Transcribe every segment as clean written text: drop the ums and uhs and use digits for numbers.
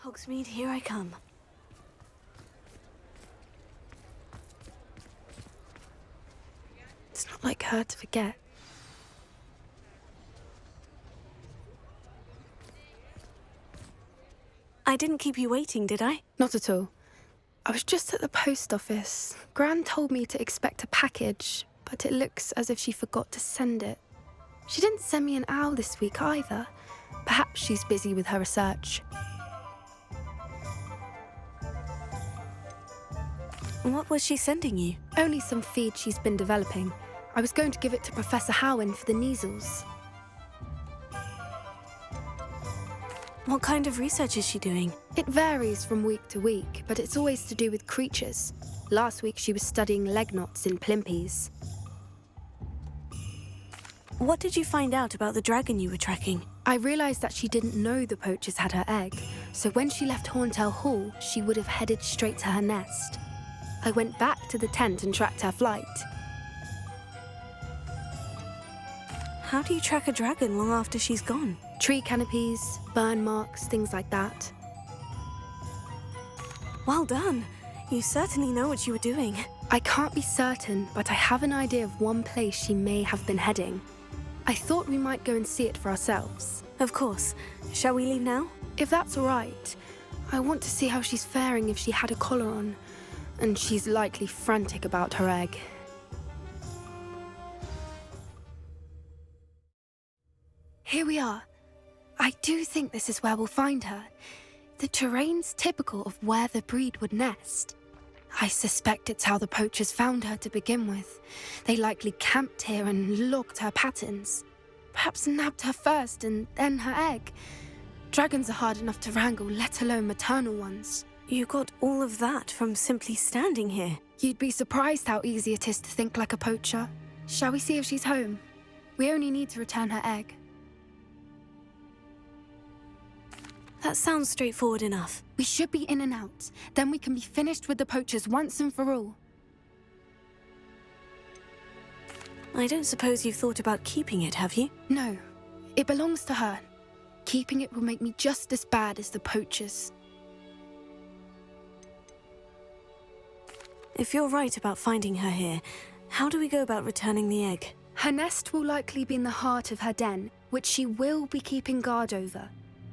Hogsmeade, here I come. It's not like her to forget. I didn't keep you waiting, did I? Not at all. I was just at the post office. Gran told me to expect a package, but it looks as if she forgot to send it. She didn't send me an owl this week either. Perhaps she's busy with her research. What was she sending you? Only some feed she's been developing. I was going to give it to Professor Howin for the measles. What kind of research is she doing? It varies from week to week, but it's always to do with creatures. Last week she was studying leg knots in plimpies. What did you find out about the dragon you were tracking? I realised that she didn't know the poachers had her egg, so when she left Horntail Hall, she would have headed straight to her nest. I went back to the tent and tracked her flight. How do you track a dragon long after she's gone? Tree canopies, burn marks, things like that. Well done. You certainly know what you were doing. I can't be certain, but I have an idea of one place she may have been heading. I thought we might go and see it for ourselves. Of course. Shall we leave now? If that's all right. I want to see how she's faring if she had a collar on. And she's likely frantic about her egg. Here we are. I do think this is where we'll find her. The terrain's typical of where the breed would nest. I suspect it's how the poachers found her to begin with. They likely camped here and logged her patterns. Perhaps nabbed her first and then her egg. Dragons are hard enough to wrangle, let alone maternal ones. You got all of that from simply standing here. You'd be surprised how easy it is to think like a poacher. Shall we see if she's home? We only need to return her egg. That sounds straightforward enough. We should be in and out. Then we can be finished with the poachers once and for all. I don't suppose you've thought about keeping it, have you? No. It belongs to her. Keeping it will make me just as bad as the poachers. If you're right about finding her here, how do we go about returning the egg? Her nest will likely be in the heart of her den, which she will be keeping guard over.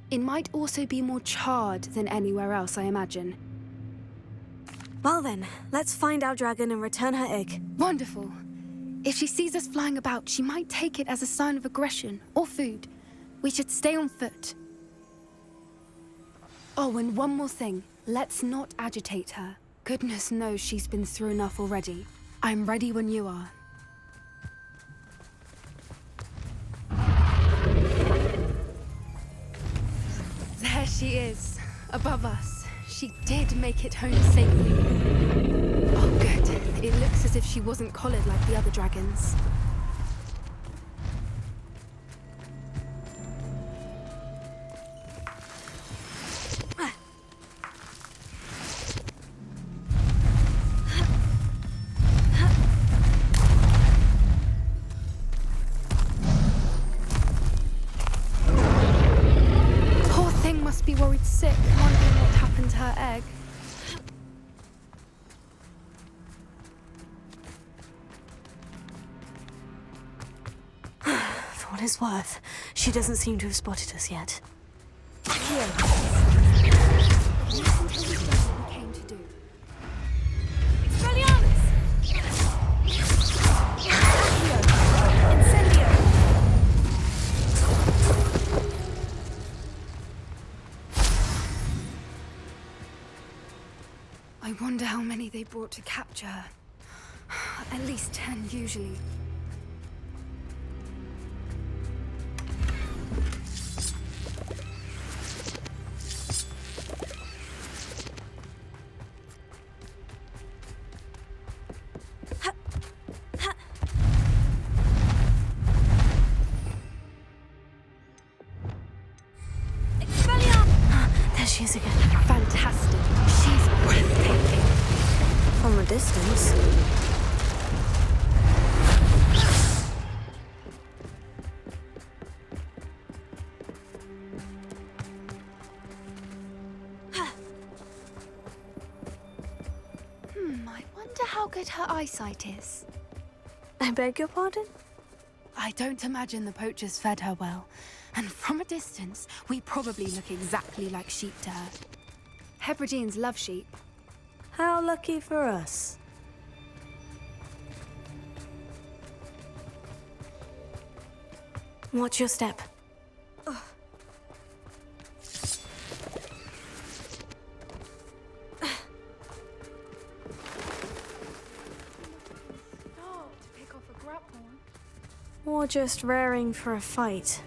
It might also be more charred than anywhere else, I imagine. Well then, let's find our dragon and return her egg. Wonderful. If she sees us flying about, she might take it as a sign of aggression or food. We should stay on foot. Oh, and one more thing. Let's not agitate her. Goodness knows she's been through enough already. I'm ready when you are. There she is, above us. She did make it home safely. Oh, good. It looks as if she wasn't collared like the other dragons. Be worried sick, wondering what happened to her egg. For what it's worth, she doesn't seem to have spotted us yet. Here. Listen to what we came to do. Expelliarmus! Incendio! I wonder how many they brought to capture her. At least 10, usually. There she is again. Fantastic. She's breathtaking. From a distance. how good her eyesight is? I beg your pardon? I don't imagine the poachers fed her well. And from a distance, we probably look exactly like sheep to her. Hebrideans love sheep. How lucky for us. Watch your step. Or just raring for a fight.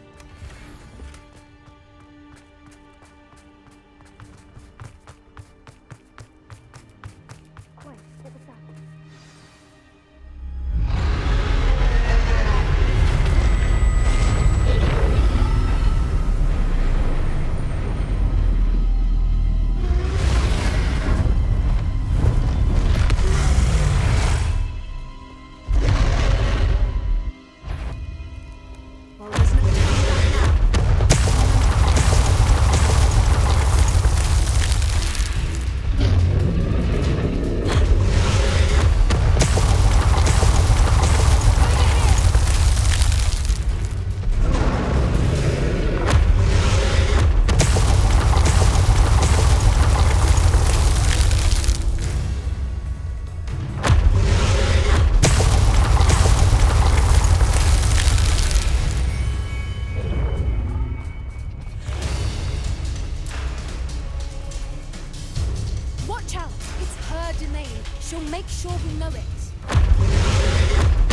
She'll make sure we know it.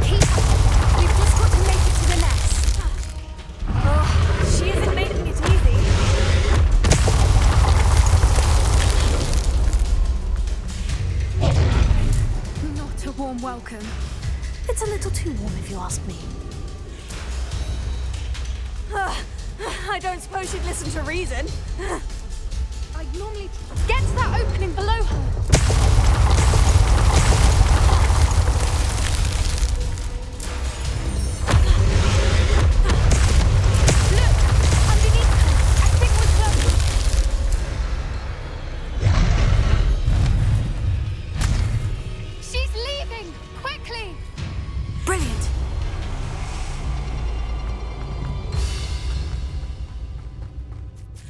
Keep up. We've just got to make it to the nest. Oh, she isn't making it easy. Not a warm welcome. It's a little too warm if you ask me. I don't suppose she'd listen to reason. I'd normally get to that opening below her.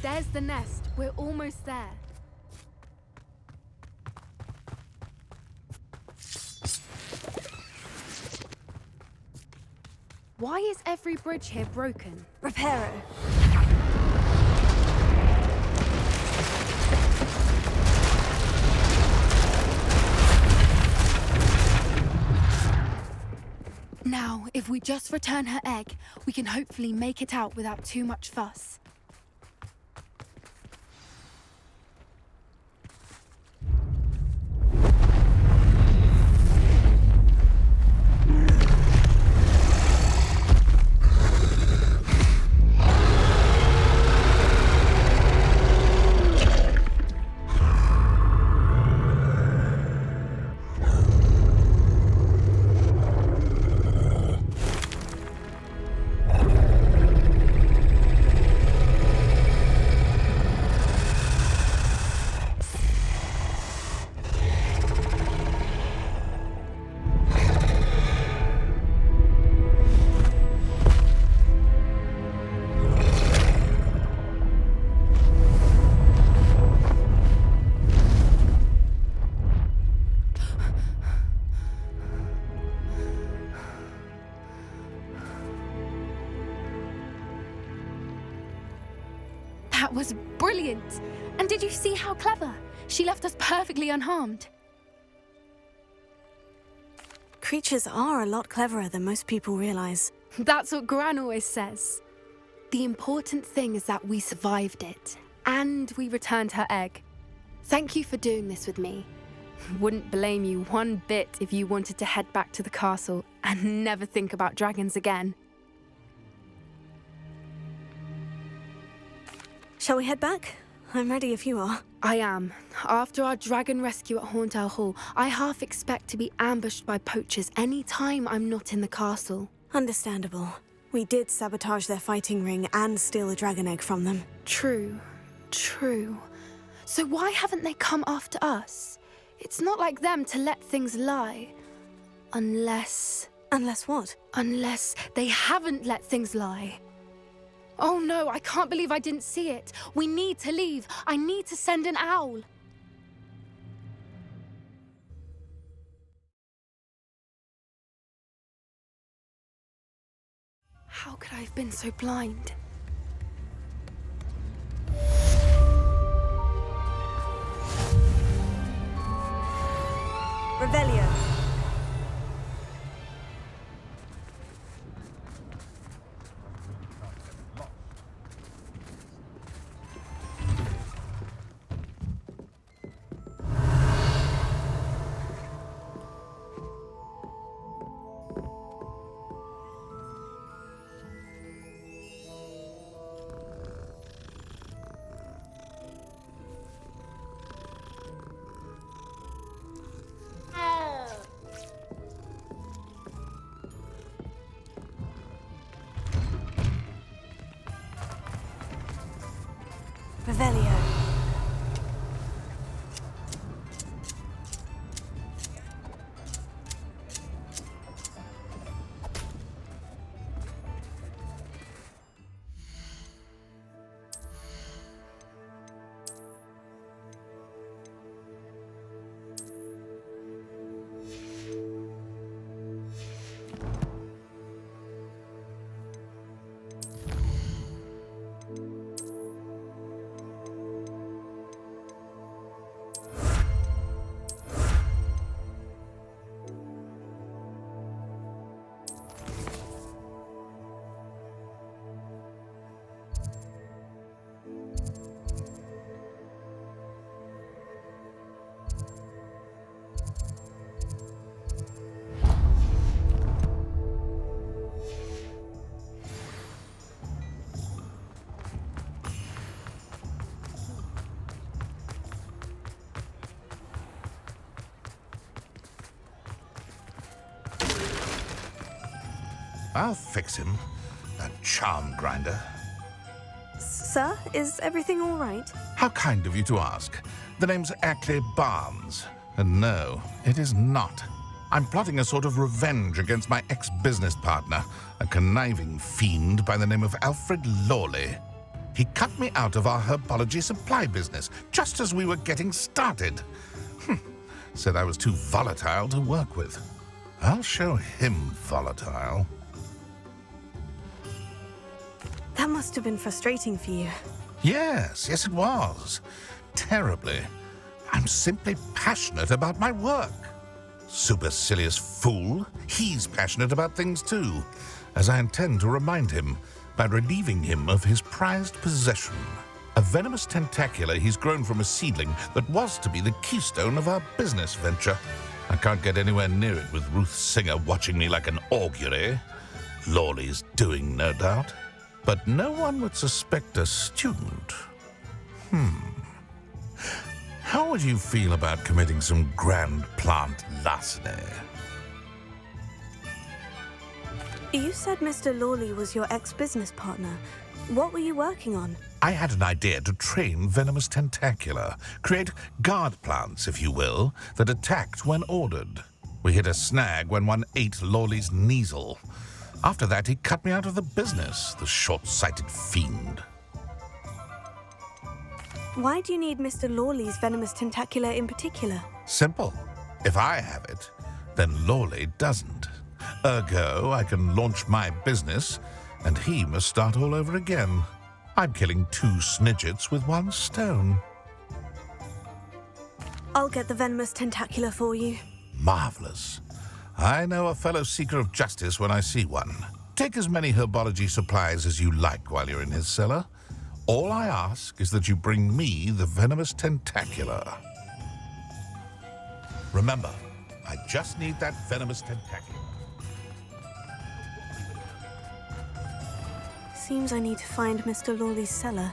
There's the nest. We're almost there. Why is every bridge here broken? Repair it. Now, if we just return her egg, we can hopefully make it out without too much fuss. That was brilliant! And did you see how clever? She left us perfectly unharmed. Creatures are a lot cleverer than most people realize. That's what Gran always says. The important thing is that we survived it, and we returned her egg. Thank you for doing this with me. Wouldn't blame you one bit if you wanted to head back to the castle and never think about dragons again. Shall we head back? I'm ready if you are. I am. After our dragon rescue at Hauntow Hall, I half expect to be ambushed by poachers any time I'm not in the castle. Understandable. We did sabotage their fighting ring and steal a dragon egg from them. True. So why haven't they come after us? It's not like them to let things lie. Unless Unless what? they haven't let things lie. Oh no, I can't believe I didn't see it. We need to leave. I need to send an owl. How could I have been so blind? Revelio. Revelio. I'll fix him, that charm grinder. Sir, is everything all right? How kind of you to ask. The name's Ackley Barnes. And no, it is not. I'm plotting a sort of revenge against my ex-business partner, a conniving fiend by the name of Alfred Lawley. He cut me out of our herbology supply business just as we were getting started. Said I was too volatile to work with. I'll show him volatile. That must have been frustrating for you. Yes, it was. Terribly. I'm simply passionate about my work. Supercilious fool. He's passionate about things too, as I intend to remind him by relieving him of his prized possession. A venomous tentacula he's grown from a seedling that was to be the keystone of our business venture. I can't get anywhere near it with Ruth Singer watching me like an augury. Lawley's doing, no doubt. But no one would suspect a student. How would you feel about committing some grand plant larceny? You said Mr. Lawley was your ex-business partner. What were you working on? I had an idea to train venomous tentacula, create guard plants, if you will, that attacked when ordered. We hit a snag when one ate Lawley's Kneasel. After that, he cut me out of the business, the short-sighted fiend. Why do you need Mr. Lawley's venomous tentacula in particular? Simple. If I have it, then Lawley doesn't. Ergo, I can launch my business, and he must start all over again. I'm killing two snidgets with one stone. I'll get the venomous tentacula for you. Marvelous. I know a fellow seeker of justice when I see one. Take as many herbology supplies as you like while you're in his cellar. All I ask is that you bring me the venomous tentacula. Remember, I just need that venomous tentacula. Seems I need to find Mr. Lawley's cellar.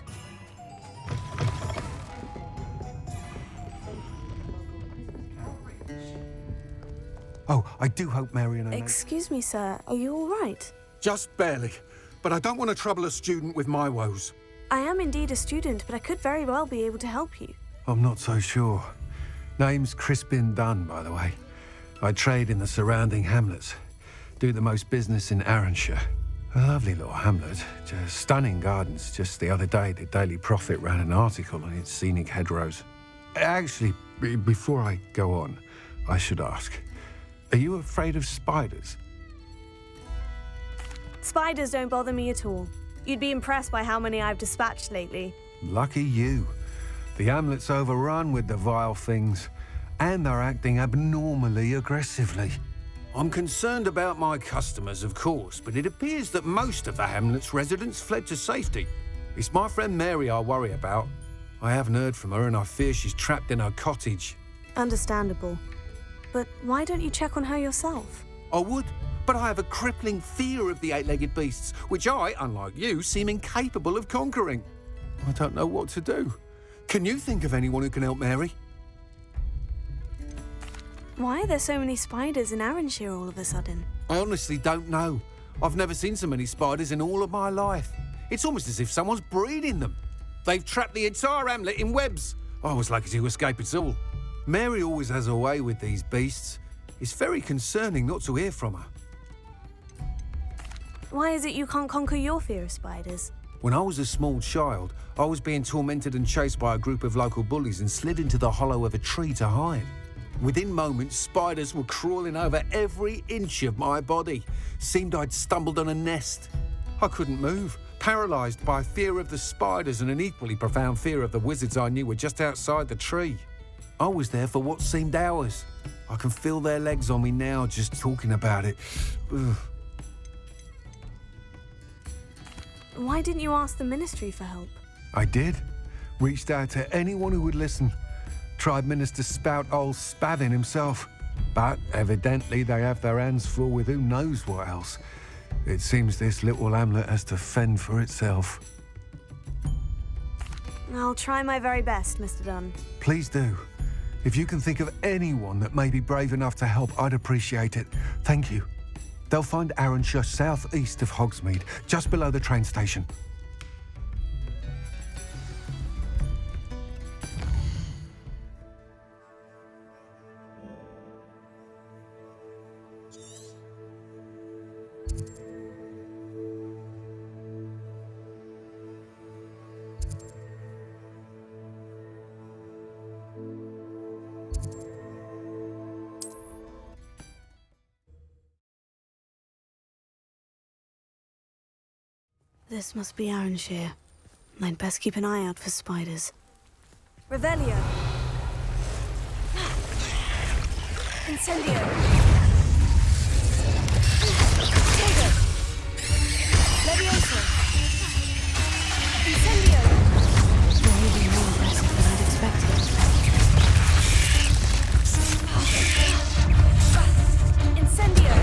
Oh, I do hope Mary and I... Excuse me, sir. Are you all right? Just barely. But I don't want to trouble a student with my woes. I am indeed a student, but I could very well be able to help you. I'm not so sure. Name's Crispin Dunn, by the way. I trade in the surrounding hamlets. Do the most business in Arranshire. A lovely little hamlet. Just stunning gardens. Just the other day, the Daily Prophet ran an article on its scenic hedgerows. Actually, before I go on, I should ask, are you afraid of spiders? Spiders don't bother me at all. You'd be impressed by how many I've dispatched lately. Lucky you. The hamlet's overrun with the vile things, and they're acting abnormally aggressively. I'm concerned about my customers, of course, but it appears that most of the hamlet's residents fled to safety. It's my friend Mary I worry about. I haven't heard from her, and I fear she's trapped in her cottage. Understandable. But why don't you check on her yourself? I would, but I have a crippling fear of the eight-legged beasts, which I, unlike you, seem incapable of conquering. I don't know what to do. Can you think of anyone who can help Mary? Why are there so many spiders in Arranshire all of a sudden? I honestly don't know. I've never seen so many spiders in all of my life. It's almost as if someone's breeding them. They've trapped the entire hamlet in webs. I was lucky to escape it all. Mary always has a way with these beasts. It's very concerning not to hear from her. Why is it you can't conquer your fear of spiders? When I was a small child, I was being tormented and chased by a group of local bullies and slid into the hollow of a tree to hide. Within moments, spiders were crawling over every inch of my body. Seemed I'd stumbled on a nest. I couldn't move, paralysed by fear of the spiders and an equally profound fear of the wizards I knew were just outside the tree. I was there for what seemed hours. I can feel their legs on me now just talking about it. Ugh. Why didn't you ask the ministry for help? I did. Reached out to anyone who would listen. Tried Minister Spout old Spavin himself. But evidently they have their hands full with who knows what else. It seems this little hamlet has to fend for itself. I'll try my very best, Mr. Dunn. Please do. If you can think of anyone that may be brave enough to help, I'd appreciate it. Thank you. They'll find Arranshire southeast of Hogsmeade, just below the train station. This must be Arranshire. I'd best keep an eye out for spiders. Revelio! Incendio! Tego! Levioso! Incendio! They're even more aggressive than I'd expected. Incendio!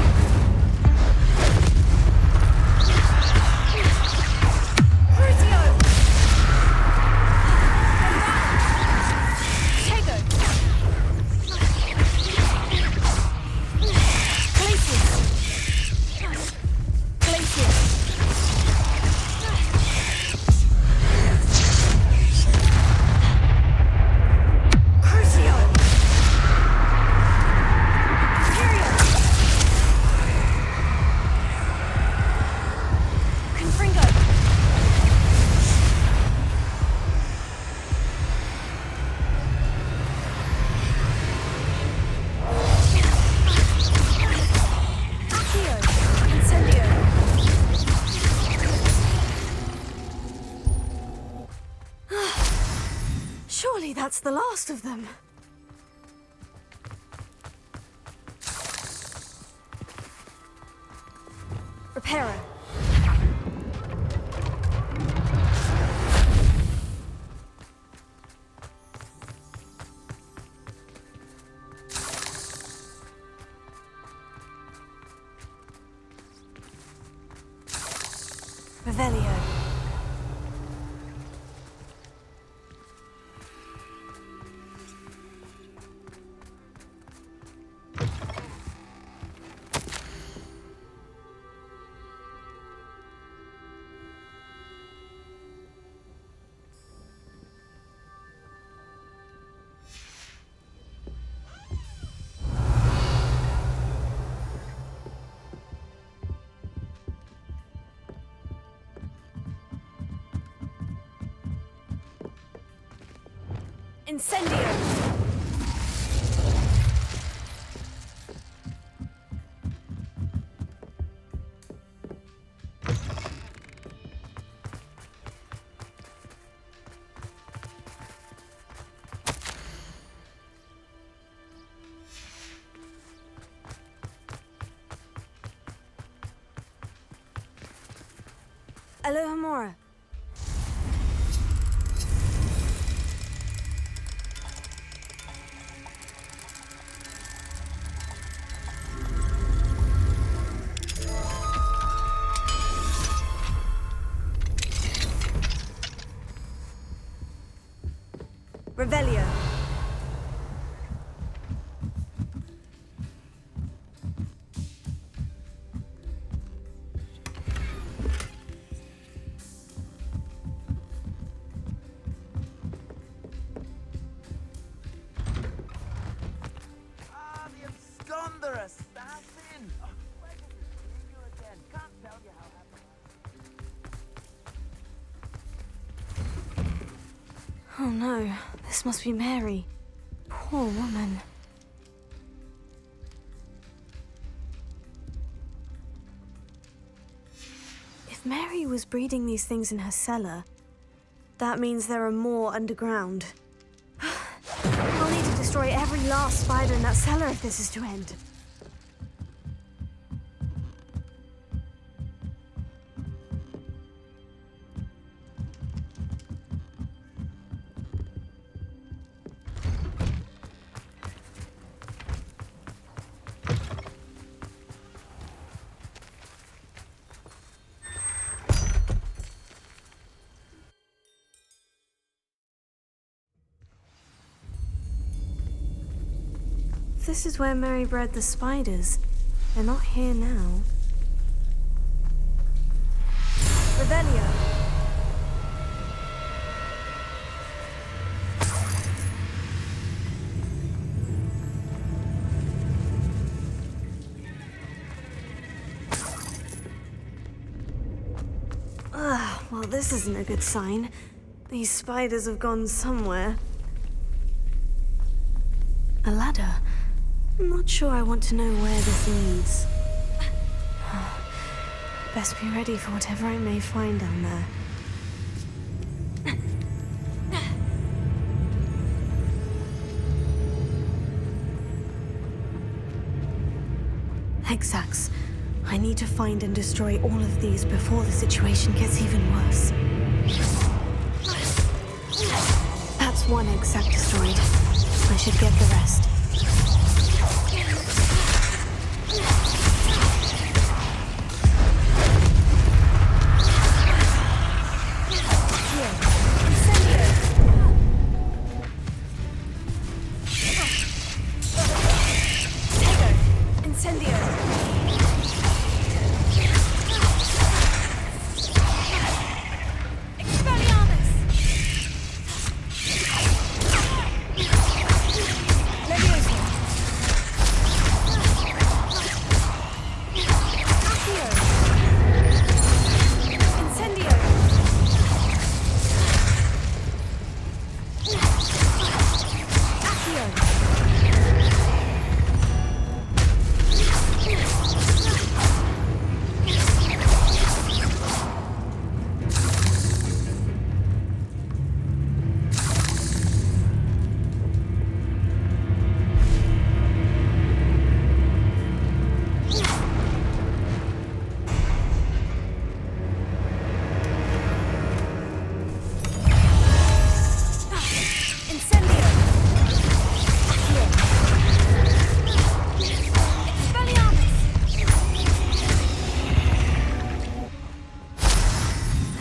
Surely that's the last of them. Reparo. Revelio. Incendio! Alohomora. Revelio. The absconder assassin! Oh, where did you see you again? Can't tell you how happy Oh no, this must be Mary. Poor woman. If Mary was breeding these things in her cellar, that means there are more underground. I'll need to destroy every last spider in that cellar if this is to end. This is where Mary bred the spiders. They're not here now. Revelio. Well, this isn't a good sign. These spiders have gone somewhere. A ladder. I'm not sure I want to know where this leads. Best be ready for whatever I may find down there. Hexax. I need to find and destroy all of these before the situation gets even worse. That's one Hexac destroyed. I should get the rest.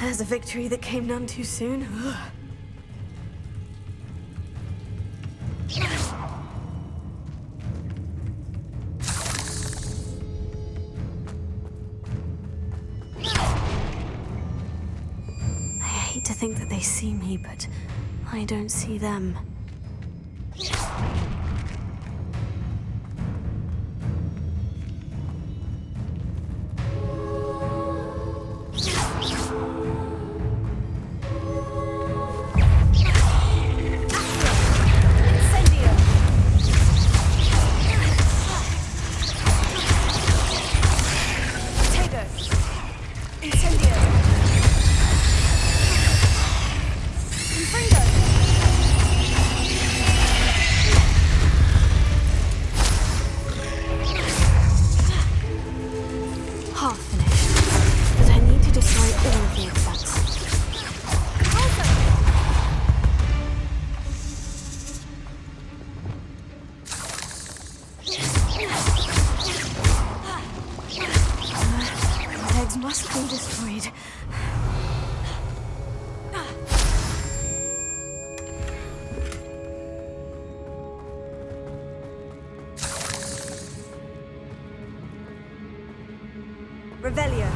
There's a victory that came none too soon. I hate to think that they see me, but I don't see them. must be destroyed. Revelio.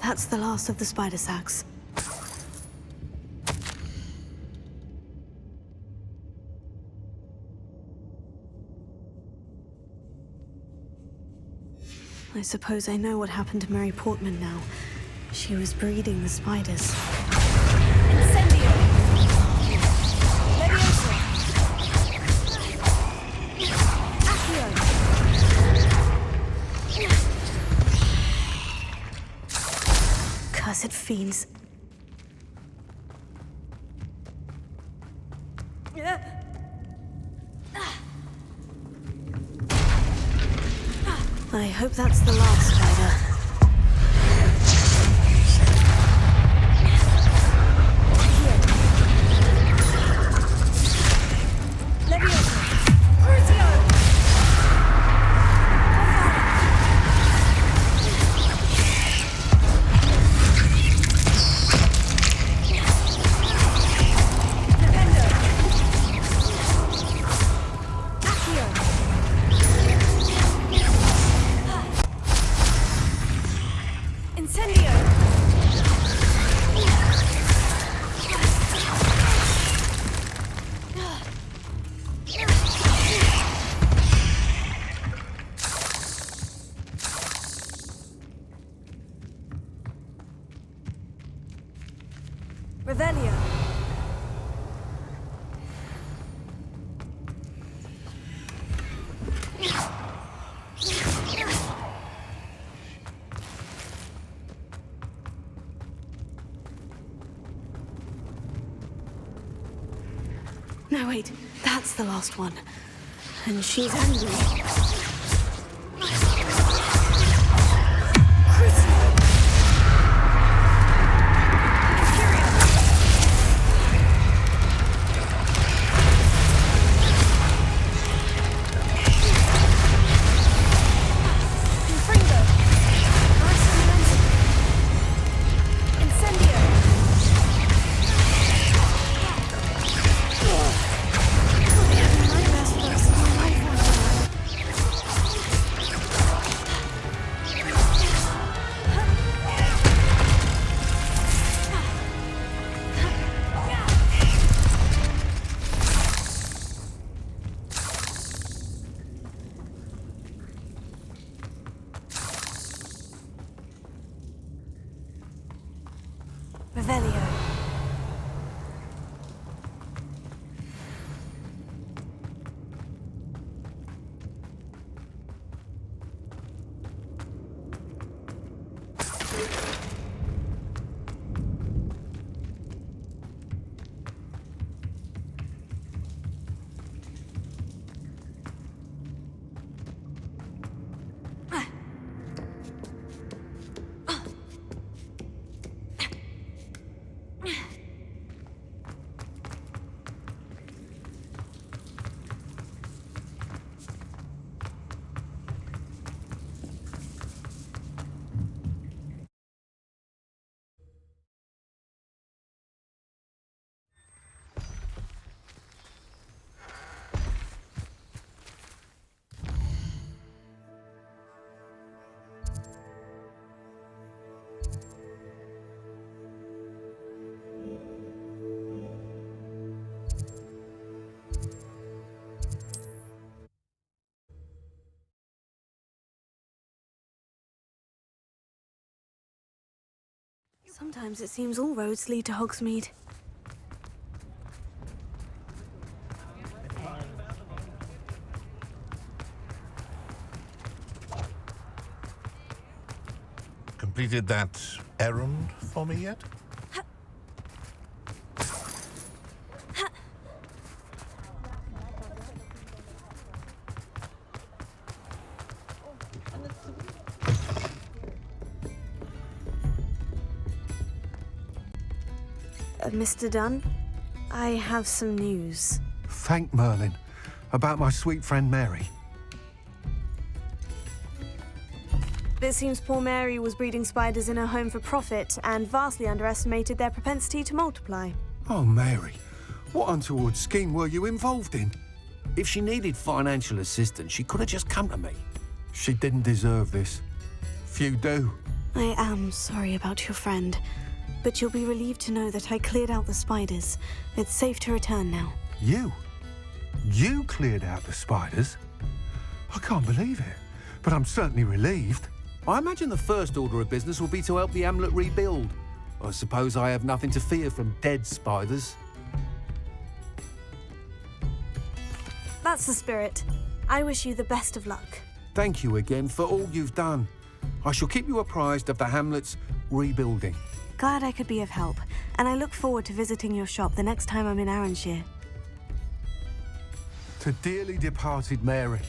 That's the last of the spider sacks. I suppose I know what happened to Mary Portman now. She was breeding the spiders. Incendio! Leviosa! Accio! Cursed fiends. I hope that's the last spider. Revelio. No, wait. That's the last one. And she's angry. Sometimes it seems all roads lead to Hogsmeade. Completed that errand for me yet? Mr. Dunn, I have some news. Thank Merlin. About my sweet friend Mary. It seems poor Mary was breeding spiders in her home for profit and vastly underestimated their propensity to multiply. Oh, Mary. What untoward scheme were you involved in? If she needed financial assistance, she could have just come to me. She didn't deserve this. Few do. I am sorry about your friend, but you'll be relieved to know that I cleared out the spiders. It's safe to return now. You? You cleared out the spiders? I can't believe it, but I'm certainly relieved. I imagine the first order of business will be to help the amulet rebuild. I suppose I have nothing to fear from dead spiders. That's the spirit. I wish you the best of luck. Thank you again for all you've done. I shall keep you apprised of the hamlet's rebuilding. Glad I could be of help, and I look forward to visiting your shop the next time I'm in Arranshire. To dearly departed Mary.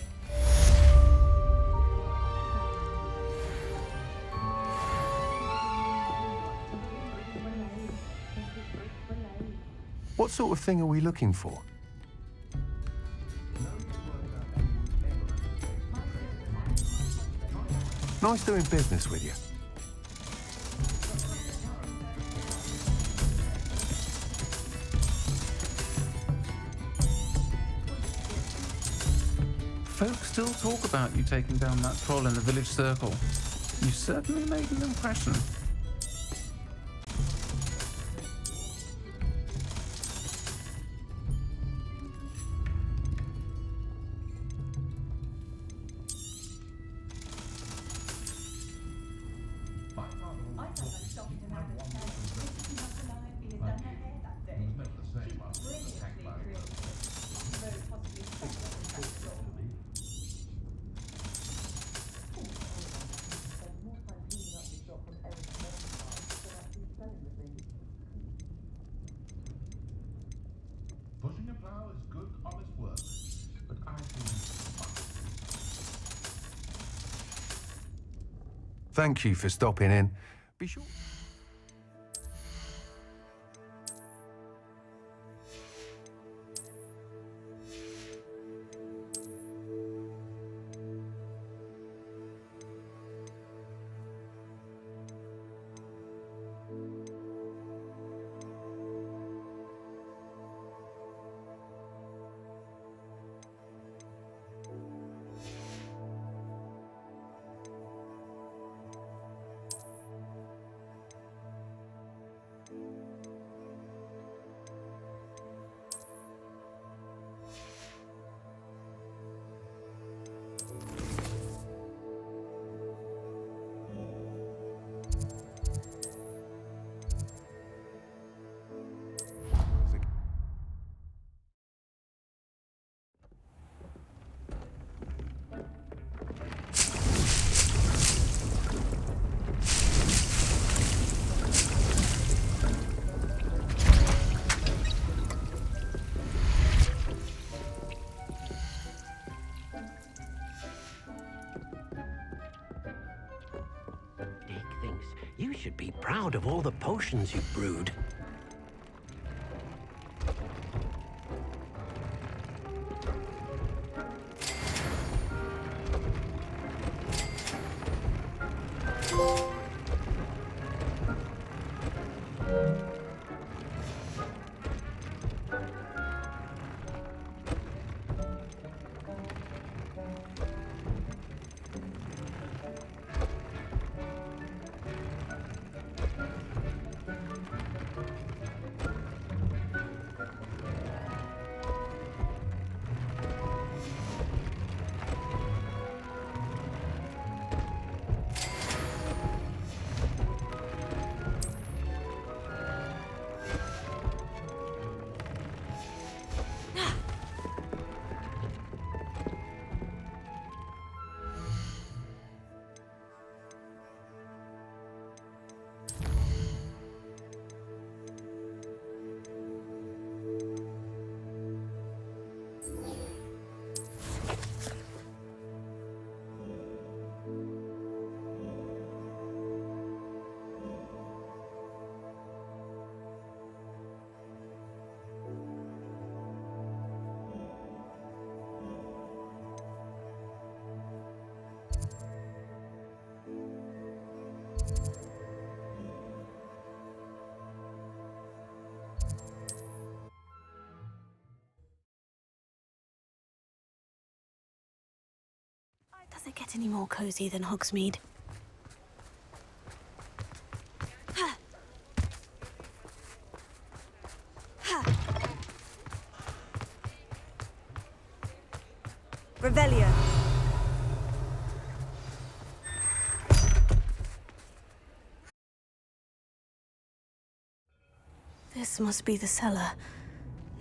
What sort of thing are we looking for? Nice doing business with you. Folks still talk about you taking down that troll in the village circle. You certainly made an impression. Pushing a plow is good, honest work, but I think Thank you for stopping in. Be sure. You should be proud of all the potions you've brewed. it get any more cozy than Hogsmeade? Revelio. This must be the cellar.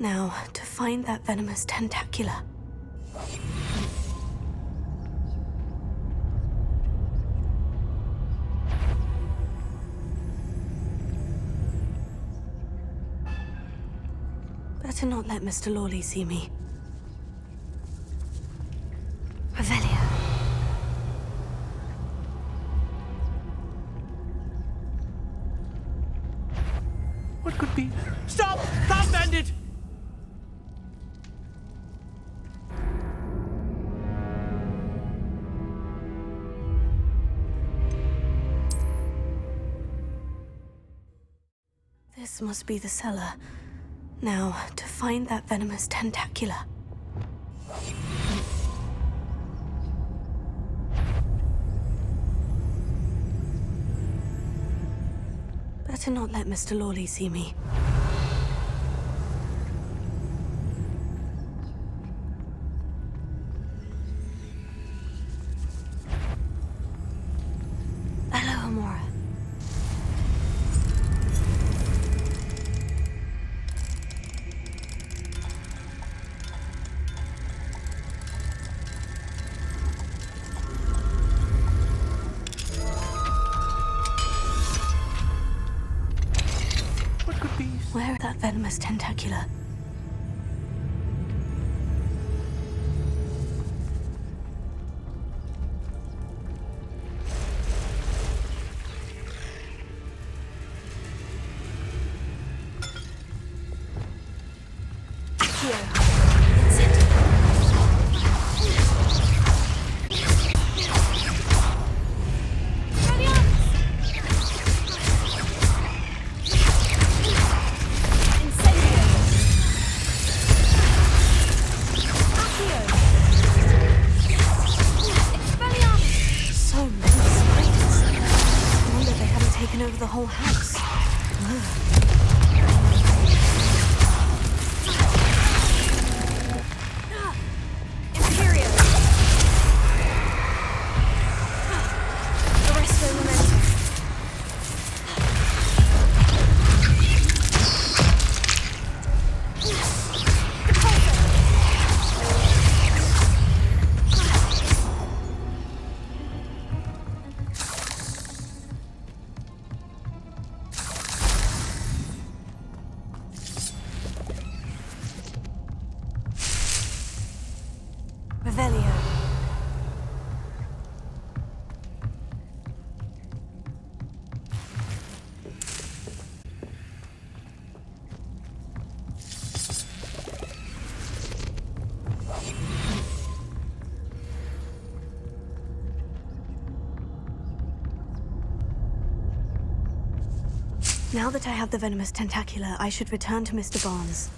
Now, to find that venomous tentacula. Better not let Mr. Lawley see me. Revelio. What could be? Stop! Stop, bandit! This must be the cellar. Now, to find that venomous tentacula. Better not let Mr. Lawley see me. Hello, Amora. What could be? Where is that venomous tentacula? So many spiders. I wonder they haven't taken over the whole house. Imperio. Arresto Memento. Revelio. Now that I have the venomous tentacula, I should return to Mr. Barnes.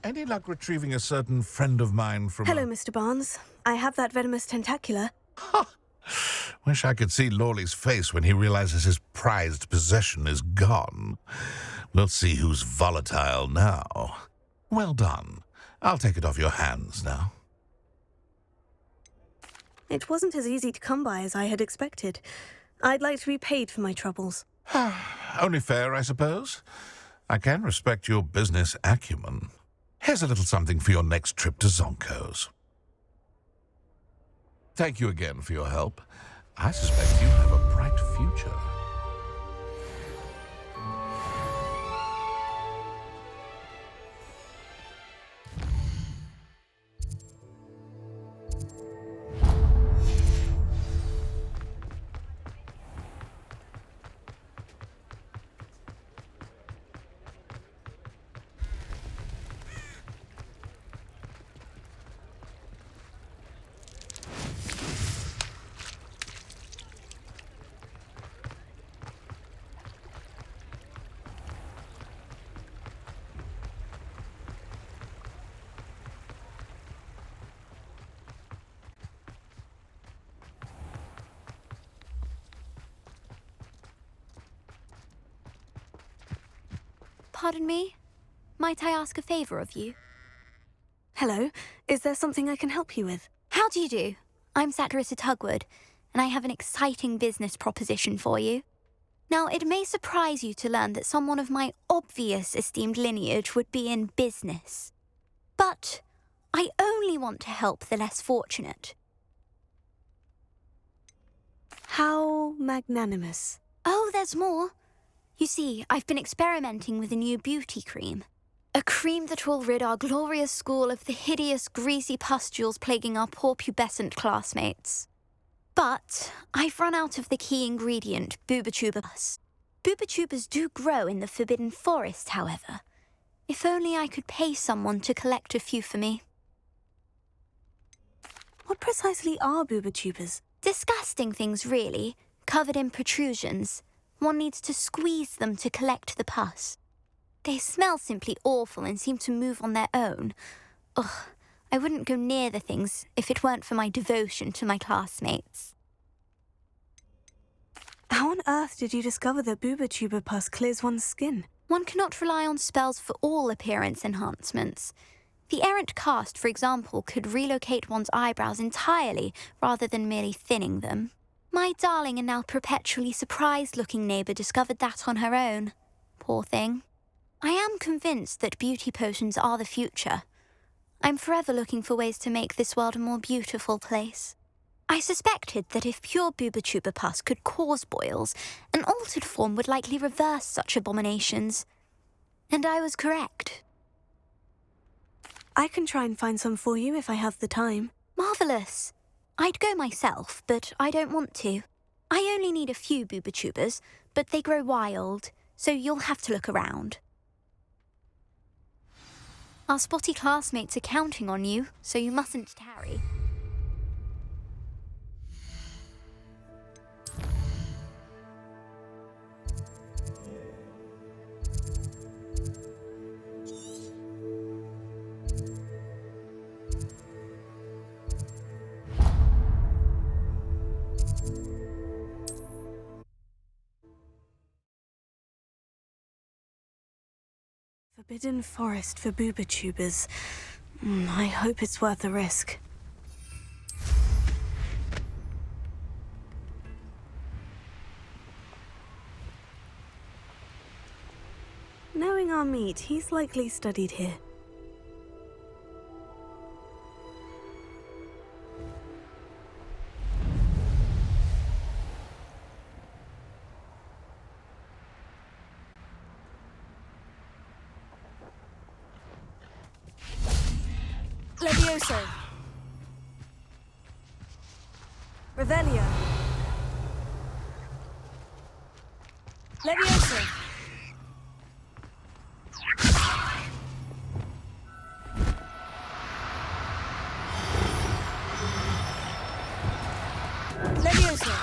Any luck retrieving a certain friend of mine from... Hello, Mr. Barnes. I have that venomous tentacula. Wish I could see Lawley's face when he realizes his prized possession is gone. We'll see who's volatile now. Well done. I'll take it off your hands now. It wasn't as easy to come by as I had expected. I'd like to be paid for my troubles. Only fair, I suppose. I can respect your business acumen. Here's a little something for your next trip to Zonko's. Thank you again for your help. I suspect you have a bright future. Pardon me? Might I ask a favour of you? Hello, is there something I can help you with? How do you do? I'm Satirist at Hogwarts, and I have an exciting business proposition for you. Now, it may surprise you to learn that someone of my obvious esteemed lineage would be in business. But I only want to help the less fortunate. How magnanimous. Oh, there's more. You see, I've been experimenting with a new beauty cream. A cream that will rid our glorious school of the hideous, greasy pustules plaguing our poor pubescent classmates. But I've run out of the key ingredient, Boobatubas. Boobatubas do grow in the Forbidden Forest, however. If only I could pay someone to collect a few for me. What precisely are boobatubas? Disgusting things, really, covered in protrusions. One needs to squeeze them to collect the pus. They smell simply awful and seem to move on their own. Ugh, I wouldn't go near the things if it weren't for my devotion to my classmates. How on earth did you discover that boobatuber pus clears one's skin? One cannot rely on spells for all appearance enhancements. The errant cast, for example, could relocate one's eyebrows entirely rather than merely thinning them. My darling and now perpetually surprised-looking neighbour discovered that on her own. Poor thing. I am convinced that beauty potions are the future. I'm forever looking for ways to make this world a more beautiful place. I suspected that if pure boobatuber pus could cause boils, an altered form would likely reverse such abominations. And I was correct. I can try and find some for you if I have the time. Marvellous. I'd go myself, but I don't want to. I only need a few boobatubers, but they grow wild, so you'll have to look around. Our spotty classmates are counting on you, so you mustn't tarry. Forbidden Forest for boobatubers. I hope it's worth the risk. Knowing our meat, he's likely studied here. Levioso. Revelio. Levioso. Leviosa.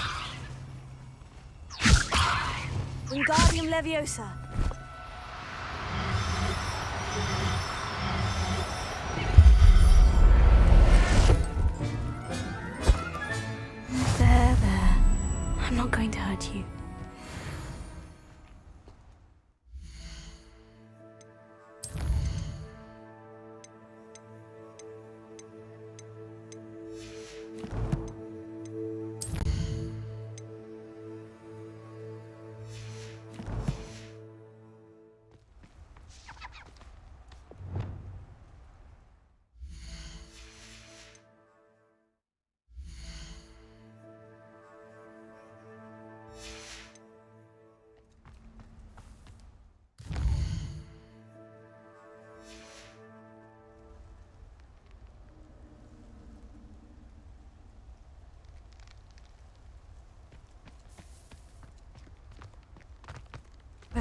Wingardium Leviosa. There. I'm not going to hurt you.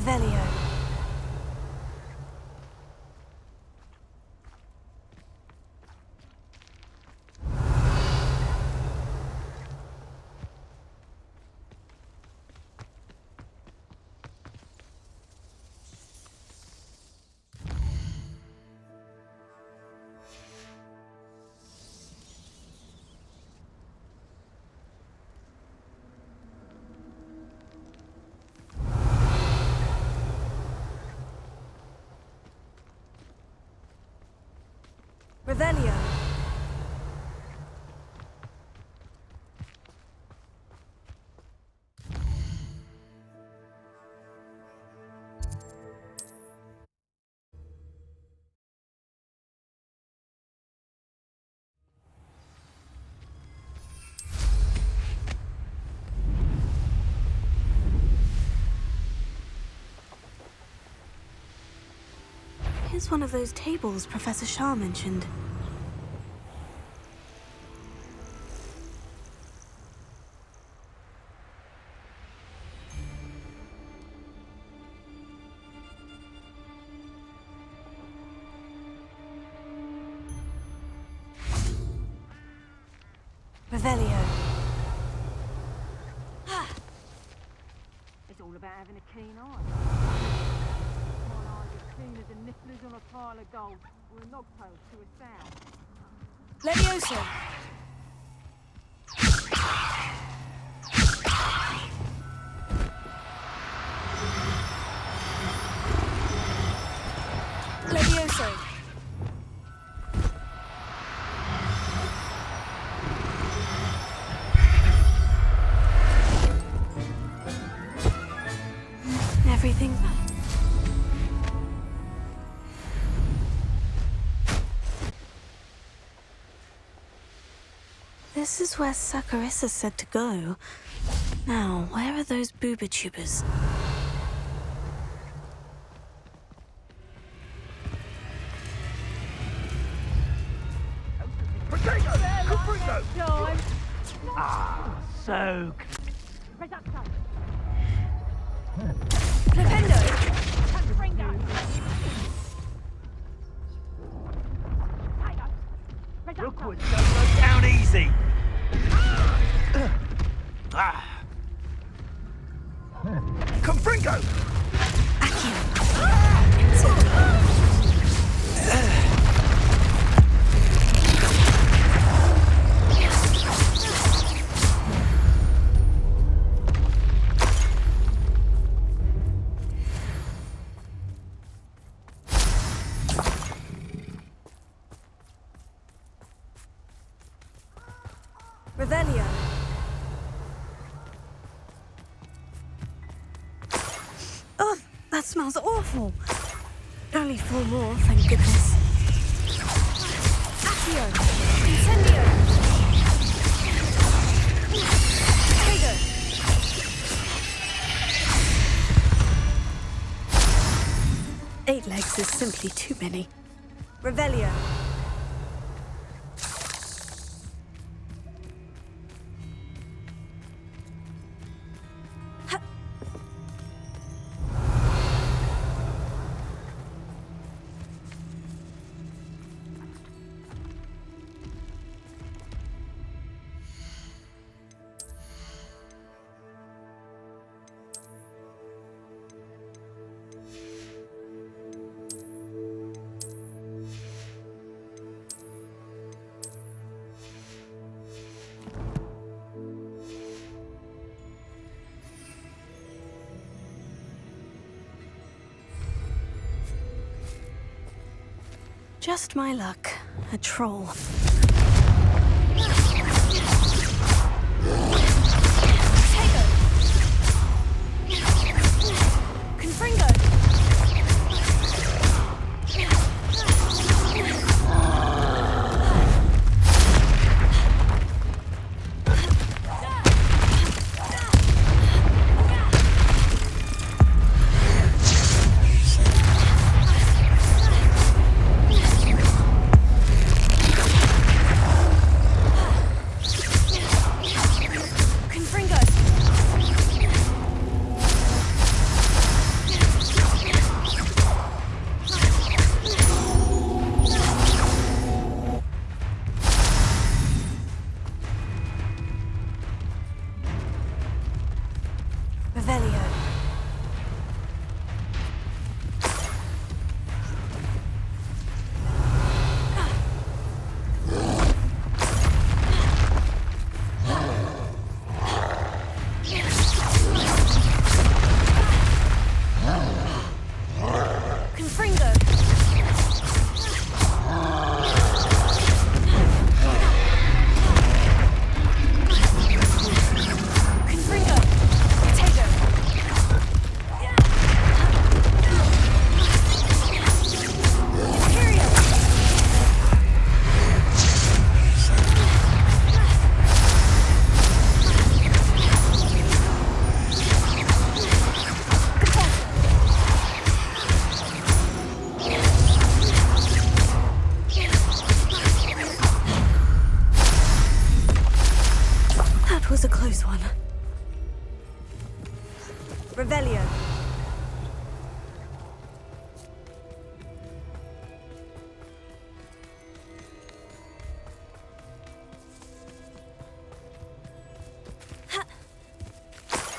Revelio. Revelio. Here's one of those tables Professor Shah mentioned. Revelio. It's all about having a keen eye. My eyes are keen as a nippers on a pile of gold, or a nogtail to a sow. Levioso. Levioso. Everything. This is where Saccharissa said to go. Now, where are those booba tubers? So Flipendo! Rookwood don't go down easy. Confringo! Revelio. Oh, that smells awful. Only 4 more, thank goodness. Accio. Incendio. Trigger. Eight legs is simply too many. Revelio. Just my luck. A troll. Confringo!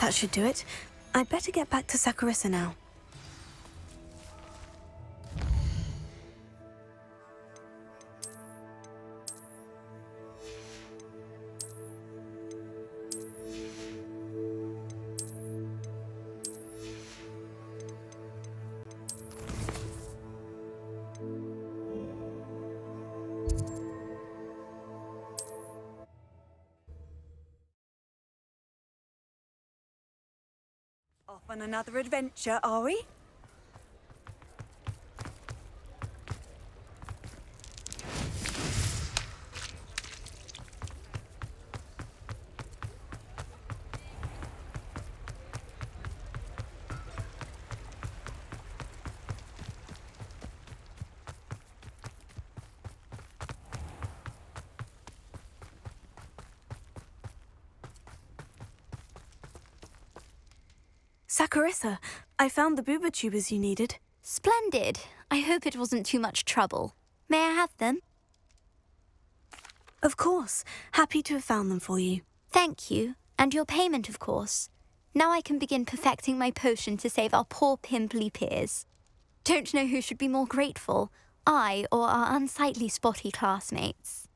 That should do it. I'd better get back to Saccharissa now. Off on another adventure, are we? Saccharissa, I found the booba tubers you needed. Splendid. I hope it wasn't too much trouble. May I have them? Of course. Happy to have found them for you. Thank you. And your payment, of course. Now I can begin perfecting my potion to save our poor pimply peers. Don't know who should be more grateful, I or our unsightly spotty classmates.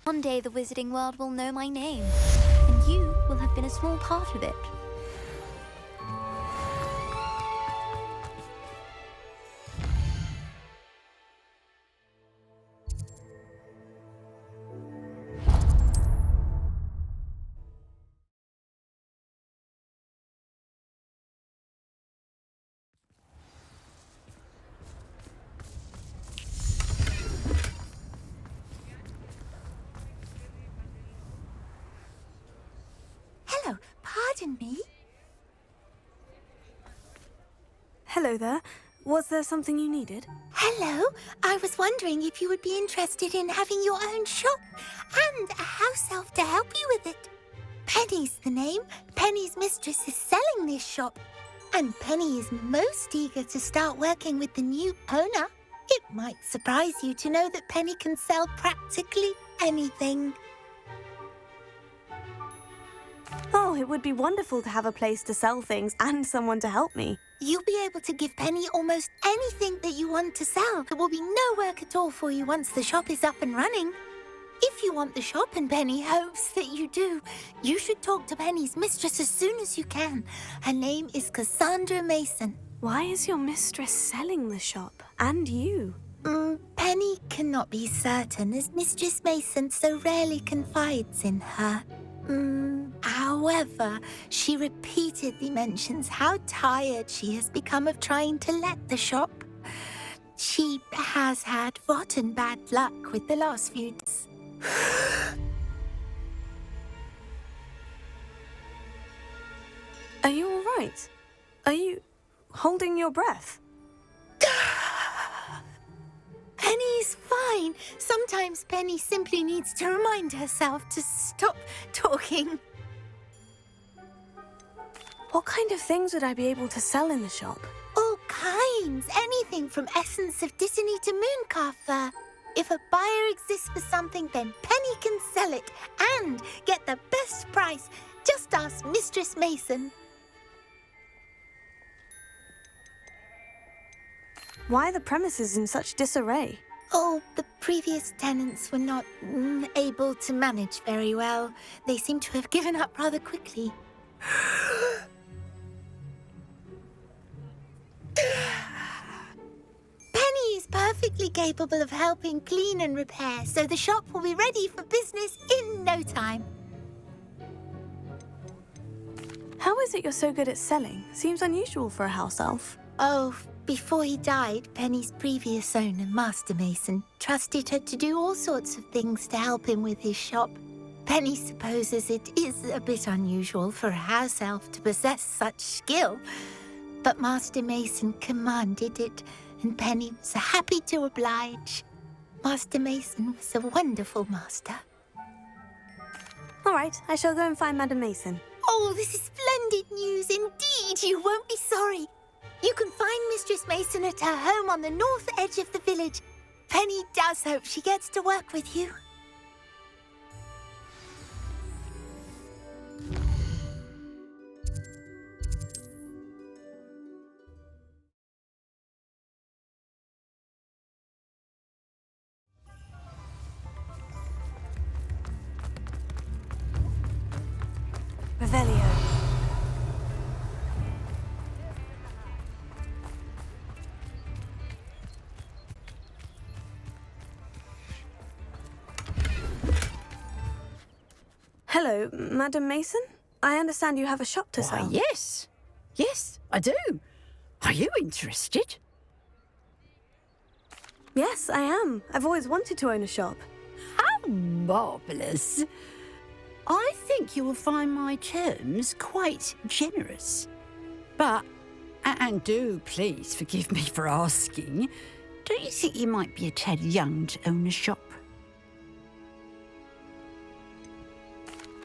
One day the wizarding world will know my name, and you will have been a small part of it. Hello, pardon me? Hello there. Was there something you needed? Hello, I was wondering if you would be interested in having your own shop and a house elf to help you with it. Penny's the name. Penny's mistress is selling this shop, and Penny is most eager to start working with the new owner. It might surprise you to know that Penny can sell practically anything. Oh, it would be wonderful to have a place to sell things and someone to help me. You'll be able to give Penny almost anything that you want to sell. There will be no work at all for you once the shop is up and running. If you want the shop and Penny hopes that you do, you should talk to Penny's mistress as soon as you can. Her name is Cassandra Mason. Why is your mistress selling the shop? And you? Penny cannot be certain, as Mistress Mason so rarely confides in her. However, she repeatedly mentions how tired she has become of trying to let the shop. She has had rotten bad luck with the last few days. Are you all right? Are you holding your breath? Penny's fine. Sometimes Penny simply needs to remind herself to stop talking. What kind of things would I be able to sell in the shop? All kinds. Anything from essence of Disney to mooncalf fur. If a buyer exists for something, then Penny can sell it and get the best price. Just ask Mistress Mason. Why are the premises in such disarray? Oh, the previous tenants were not able to manage very well. They seem to have given up rather quickly. Penny is perfectly capable of helping clean and repair, so the shop will be ready for business in no time. How is it you're so good at selling? Seems unusual for a house elf. Oh, before he died, Penny's previous owner, Master Mason, trusted her to do all sorts of things to help him with his shop. Penny supposes it is a bit unusual for a house elf to possess such skill, but Master Mason commanded it, and Penny was happy to oblige. Master Mason was a wonderful master. All right, I shall go and find Madam Mason. Oh, this is splendid news indeed. You won't be sorry. You can find Mistress Mason at her home on the north edge of the village. Penny does hope she gets to work with you. Revelio. Hello, Madam Mason? I understand you have a shop to Why, sell. yes. Yes, I do. Are you interested? Yes, I am. I've always wanted to own a shop. How marvellous. I think you will find my terms quite generous. But, and do please forgive me for asking, don't you think you might be a tad young to own a shop?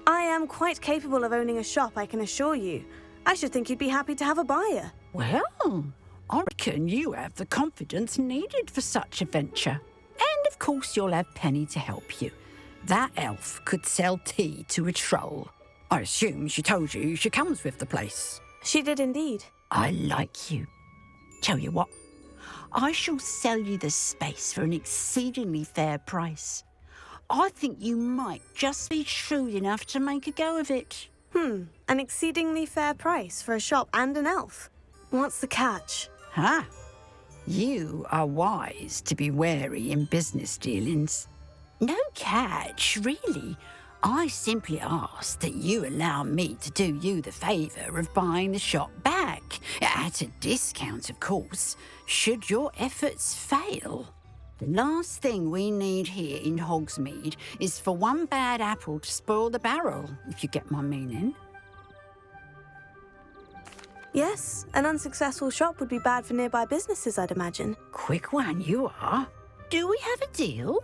I am quite capable of owning a shop, I can assure you. I should think you'd be happy to have a buyer. Well, I reckon you have the confidence needed for such a venture. And of course you'll have Penny to help you. That elf could sell tea to a troll. I assume she told you she comes with the place. She did indeed. I like you. Tell you what, I shall sell you the space for an exceedingly fair price. I think you might just be shrewd enough to make a go of it. An exceedingly fair price for a shop and an elf. What's the catch? Huh? You are wise to be wary in business dealings. No catch, really. I simply ask that you allow me to do you the favour of buying the shop back. At a discount, of course, should your efforts fail. The last thing we need here in Hogsmeade is for one bad apple to spoil the barrel, if you get my meaning. Yes, an unsuccessful shop would be bad for nearby businesses, I'd imagine. Quick one you are. Do we have a deal?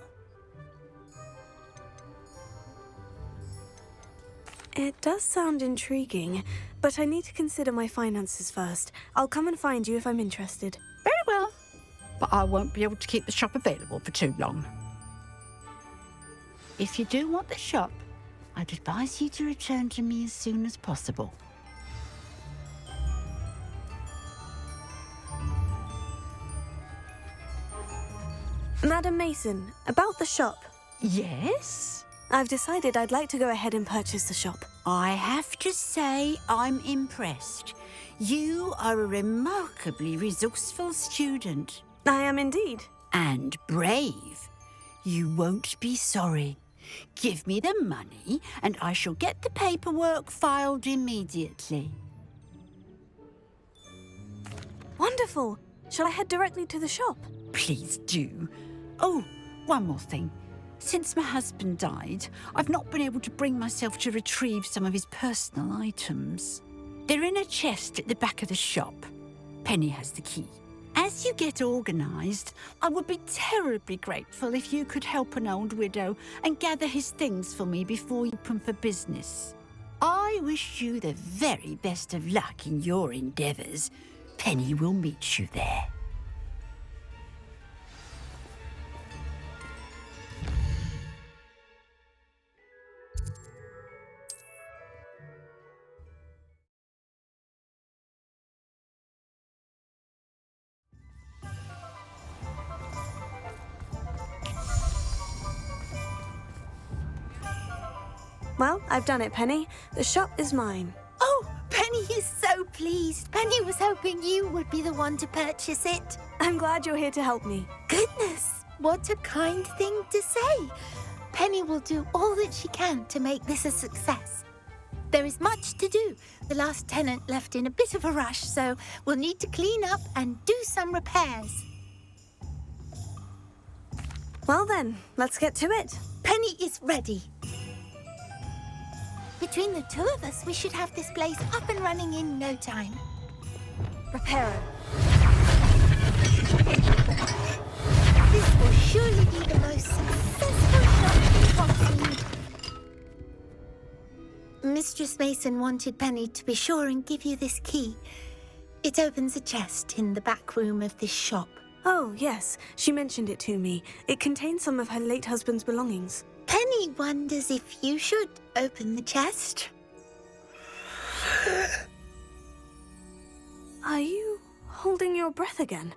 It does sound intriguing, but I need to consider my finances first. I'll come and find you if I'm interested. Very well. But I won't be able to keep the shop available for too long. If you do want the shop, I'd advise you to return to me as soon as possible. Madam Mason, about the shop. Yes? I've decided I'd like to go ahead and purchase the shop. I have to say I'm impressed. You are a remarkably resourceful student. I am indeed. And brave. You won't be sorry. Give me the money and I shall get the paperwork filed immediately. Wonderful. Shall I head directly to the shop? Please do. Oh, one more thing. Since my husband died, I've not been able to bring myself to retrieve some of his personal items. They're in a chest at the back of the shop. Penny has the key. As you get organised, I would be terribly grateful if you could help an old widow and gather his things for me before you open for business. I wish you the very best of luck in your endeavours. Penny will meet you there. Well, I've done it, Penny. The shop is mine. Oh, Penny is so pleased. Penny was hoping you would be the one to purchase it. I'm glad you're here to help me. Goodness, what a kind thing to say. Penny will do all that she can to make this a success. There is much to do. The last tenant left in a bit of a rush, so we'll need to clean up and do some repairs. Well then, let's get to it. Penny is ready. Between the two of us, we should have this place up and running in no time. Reparo. This will surely be the most successful shop in Hogsmeade. Mistress Mason wanted Penny to be sure and give you this key. It opens a chest in the back room of this shop. Oh, yes. She mentioned it to me. It contains some of her late husband's belongings. Penny wonders if you should open the chest. Are you holding your breath again?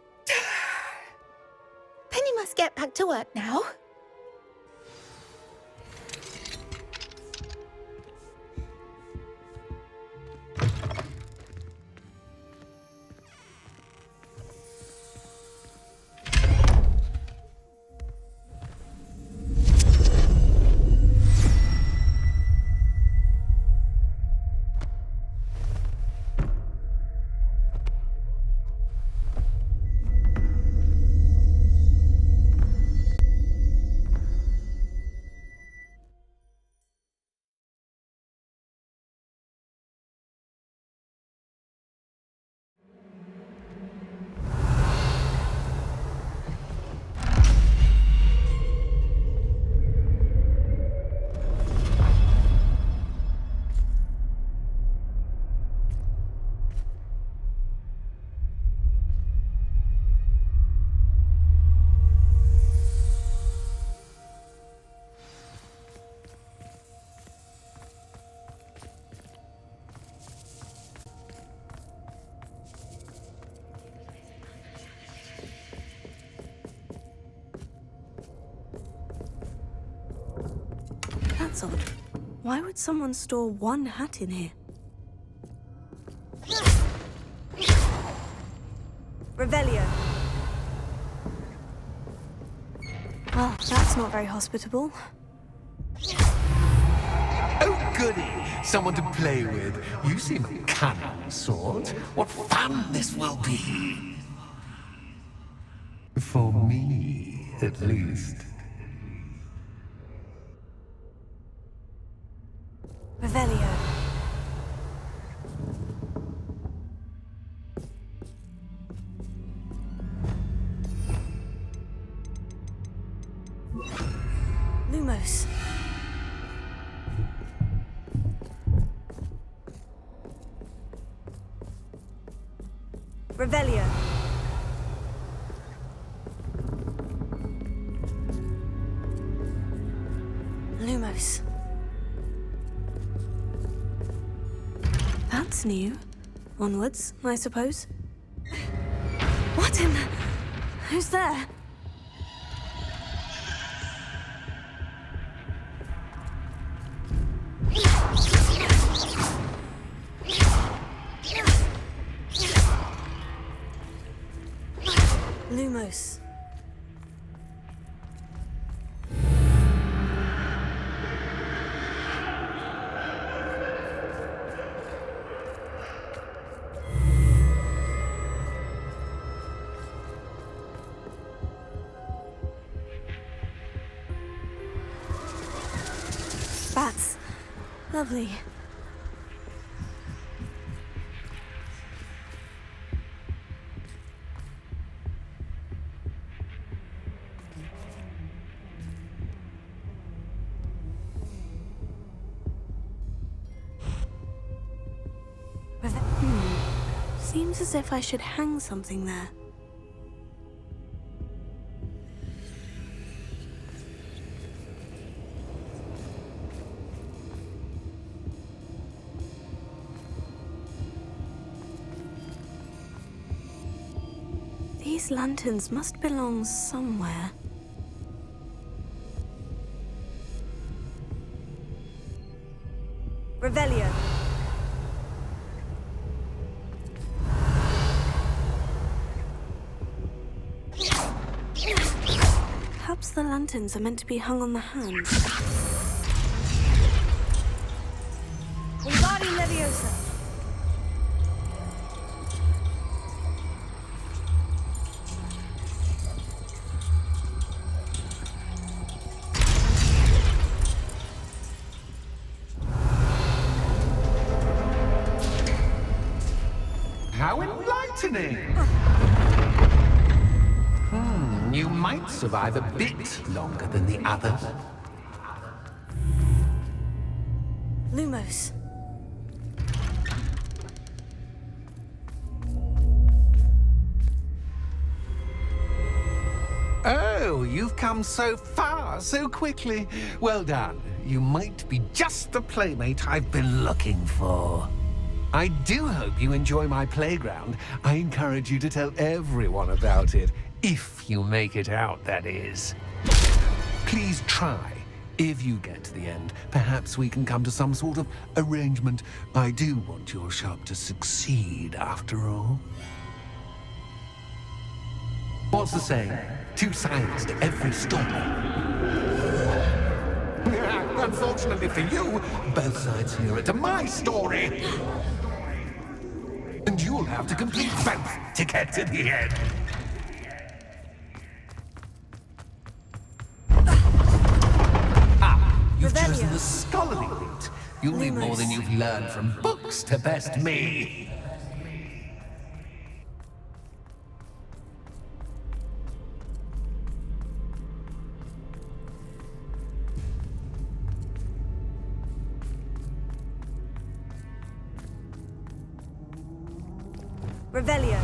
Penny must get back to work now. That's odd. Why would someone store one hat in here? Revelio. Well, that's not very hospitable. Oh, goody! Someone to play with. You seem a cunning sort. What fun this will be! For me, at least. Revelio. Lumos. Revelio. Lumos. That's new. Onwards, I suppose. What in the... Who's there? Lumos. Bats. Lovely. Seems as if I should hang something there. These lanterns must belong somewhere. Revelio. Perhaps the lanterns are meant to be hung on the hands. Wingardium Leviosa. How enlightening! You might survive a bit longer than the others. Lumos. Oh, you've come so far so quickly. Well done. You might be just the playmate I've been looking for. I do hope you enjoy my playground. I encourage you to tell everyone about it. If you make it out, that is. Please try. If you get to the end, perhaps we can come to some sort of arrangement. I do want your shop to succeed, after all. What's the saying? Two sides to every story. Unfortunately for you, both sides hear it to my story. And you'll have to complete both to get to the end. You've chosen the scholarly route. You'll need more than you've learned from books to best me. Revelio.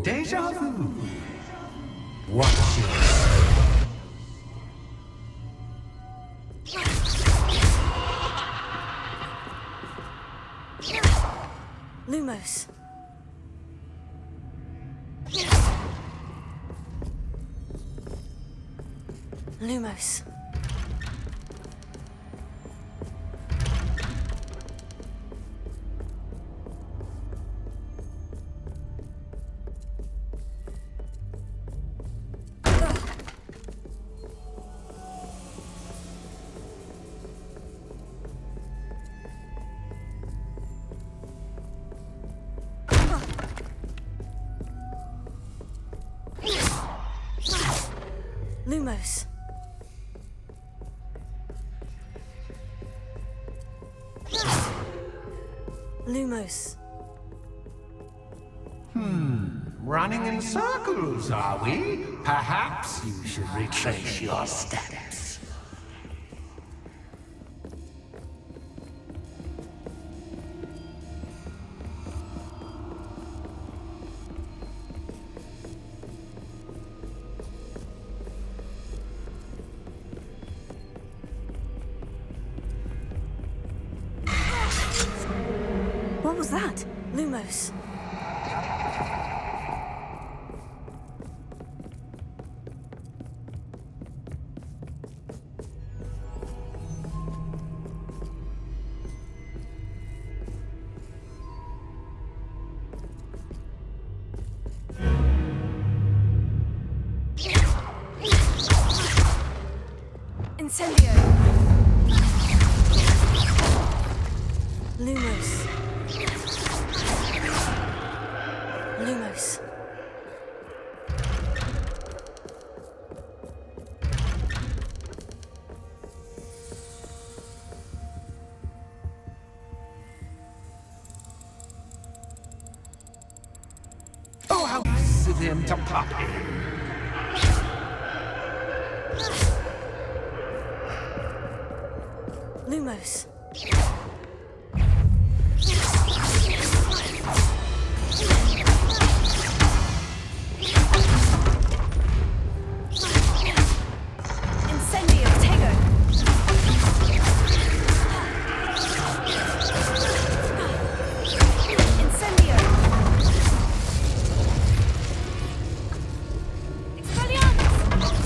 Deja vu. Watch it. Lumos. Lumos. Lumos. Lumos. Running in circles, are we? Perhaps you should retrace your steps. What was that? Lumos. Incendio. Lumos. Lumos. Oh, how nice of him to pop in. Lumos. Incendio, Tego. Incendio. Expelliarmus.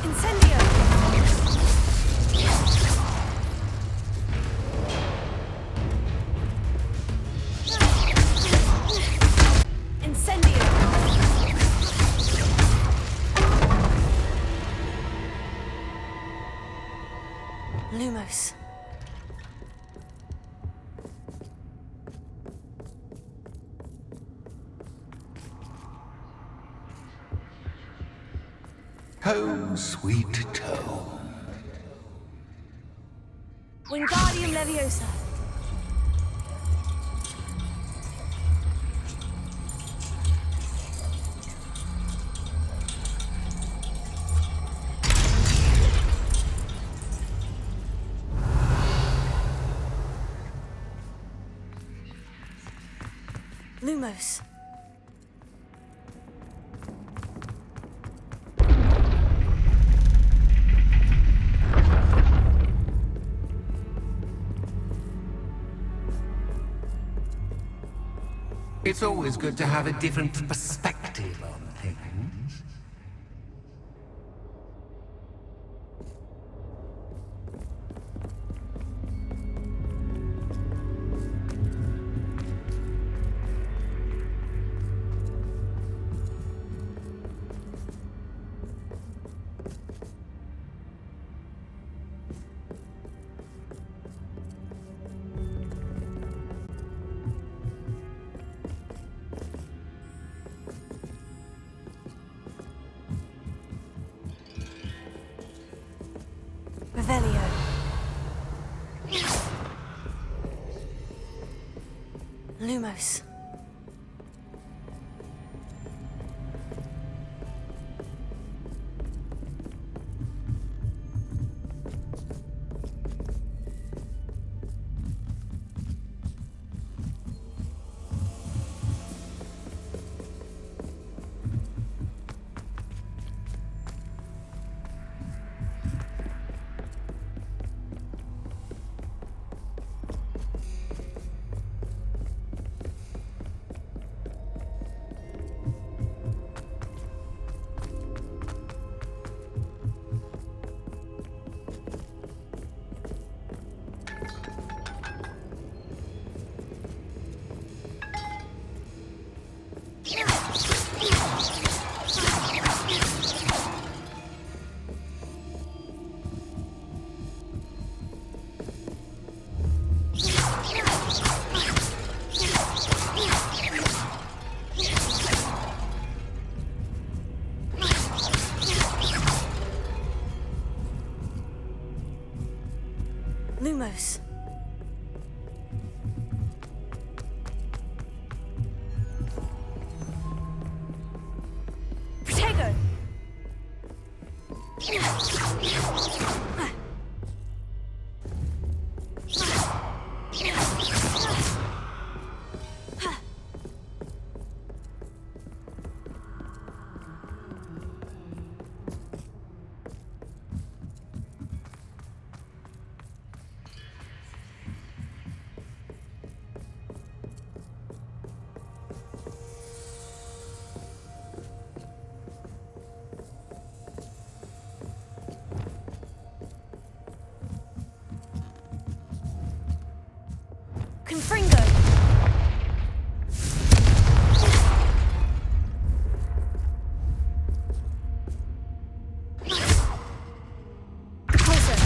Incendio. Incendio. Lumos. Home, sweet home. Wingardium Leviosa. Lumos. It's always good to have a different perspective on things. Revelio. Lumos. Lumos. Protego! Confringo! Closer!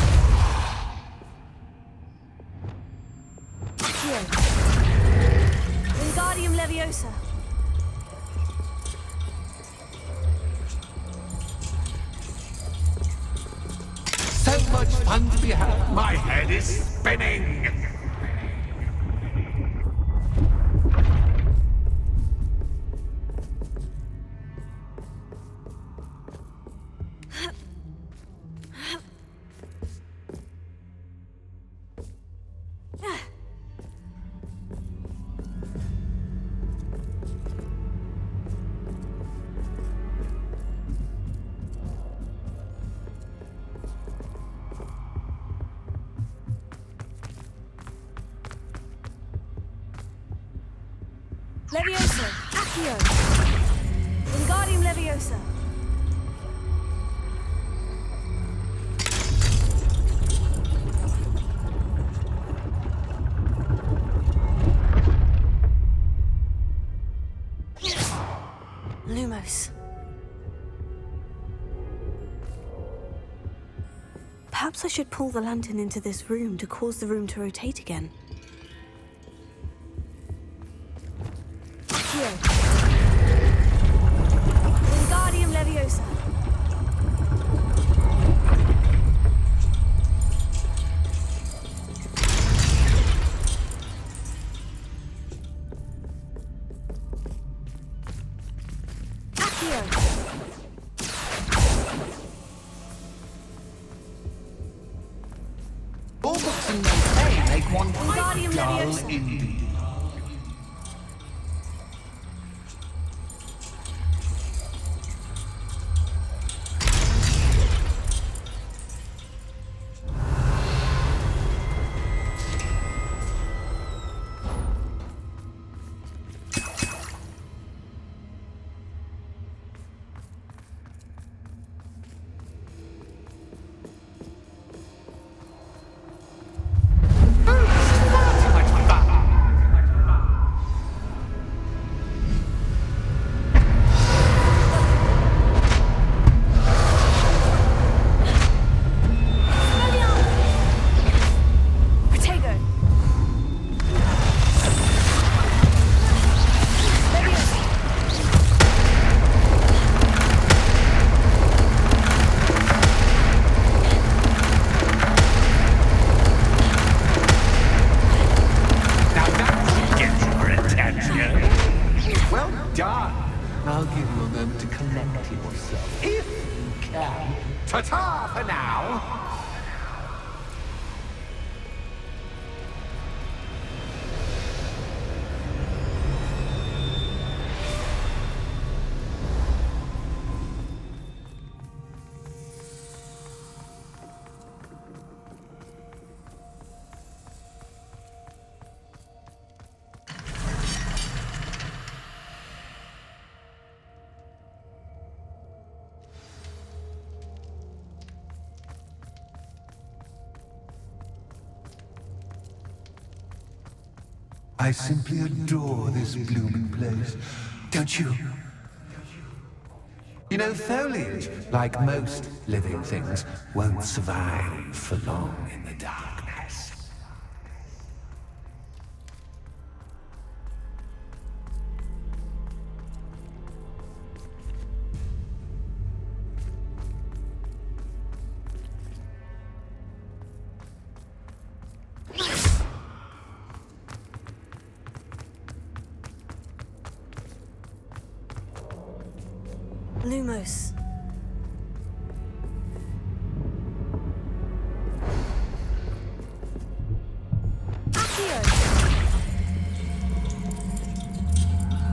Accio! Wingardium Leviosa! So much fun to be had. My head is spinning. Leviosa! Accio! Wingardium Leviosa! Lumos. Perhaps I should pull the lantern into this room to cause the room to rotate again. Accio! Wingardium Leviosa! All books and no pay make one Wingardium dull Leviosa! indeed. Protego! Leviosa! Now that gets your attention. Well done. I'll give you a moment to collect yourself, if you can. Ta-ta for now. I simply adore this blooming place, don't you? You know, foliage, like most living things, won't survive for long in the darkness. Lumos. Accio!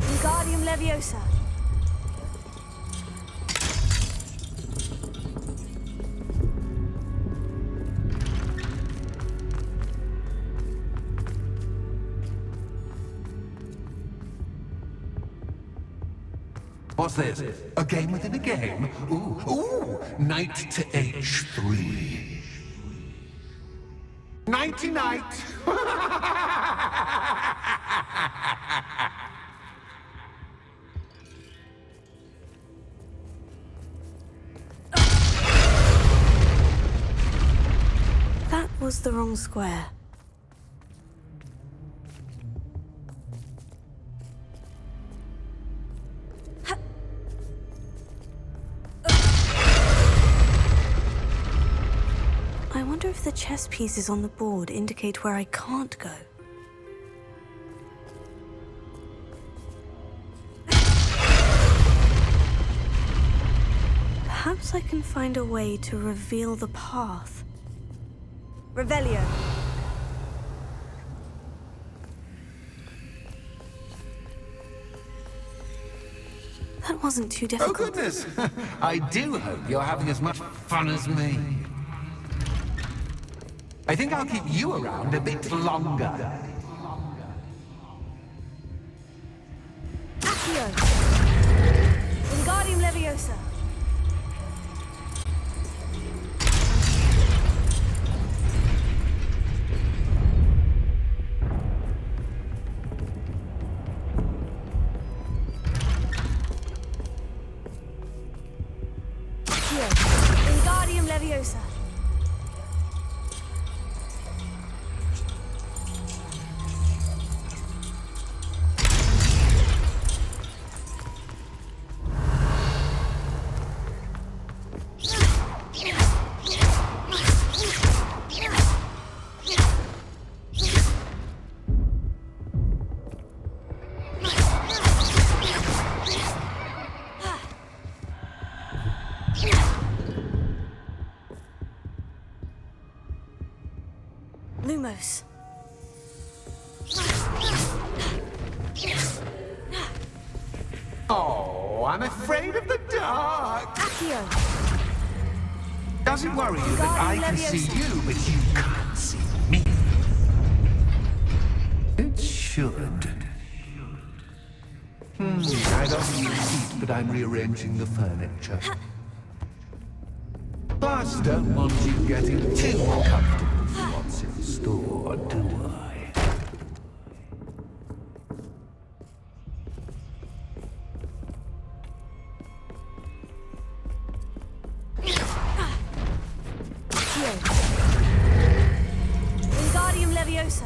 Wingardium Leviosa. What's this? A game within a game? Ooh, knight to H3. Nighty-night! That was the wrong square. I wonder if the chess pieces on the board indicate where I can't go. Perhaps I can find a way to reveal the path. Revelio. That wasn't too Oh, difficult. goodness! I do hope you're having as much fun as me. I think I'll keep you around a bit longer. Accio! Wingardium Leviosa. Accio! Wingardium Leviosa. Lumos. Oh, I'm afraid of the dark. Accio! Doesn't worry you that I can see you, but you can't see me. It should. I don't need a seat, but I'm rearranging the furniture. Plus, don't want you getting too comfortable for what's in store, do I? Wingardium Leviosa.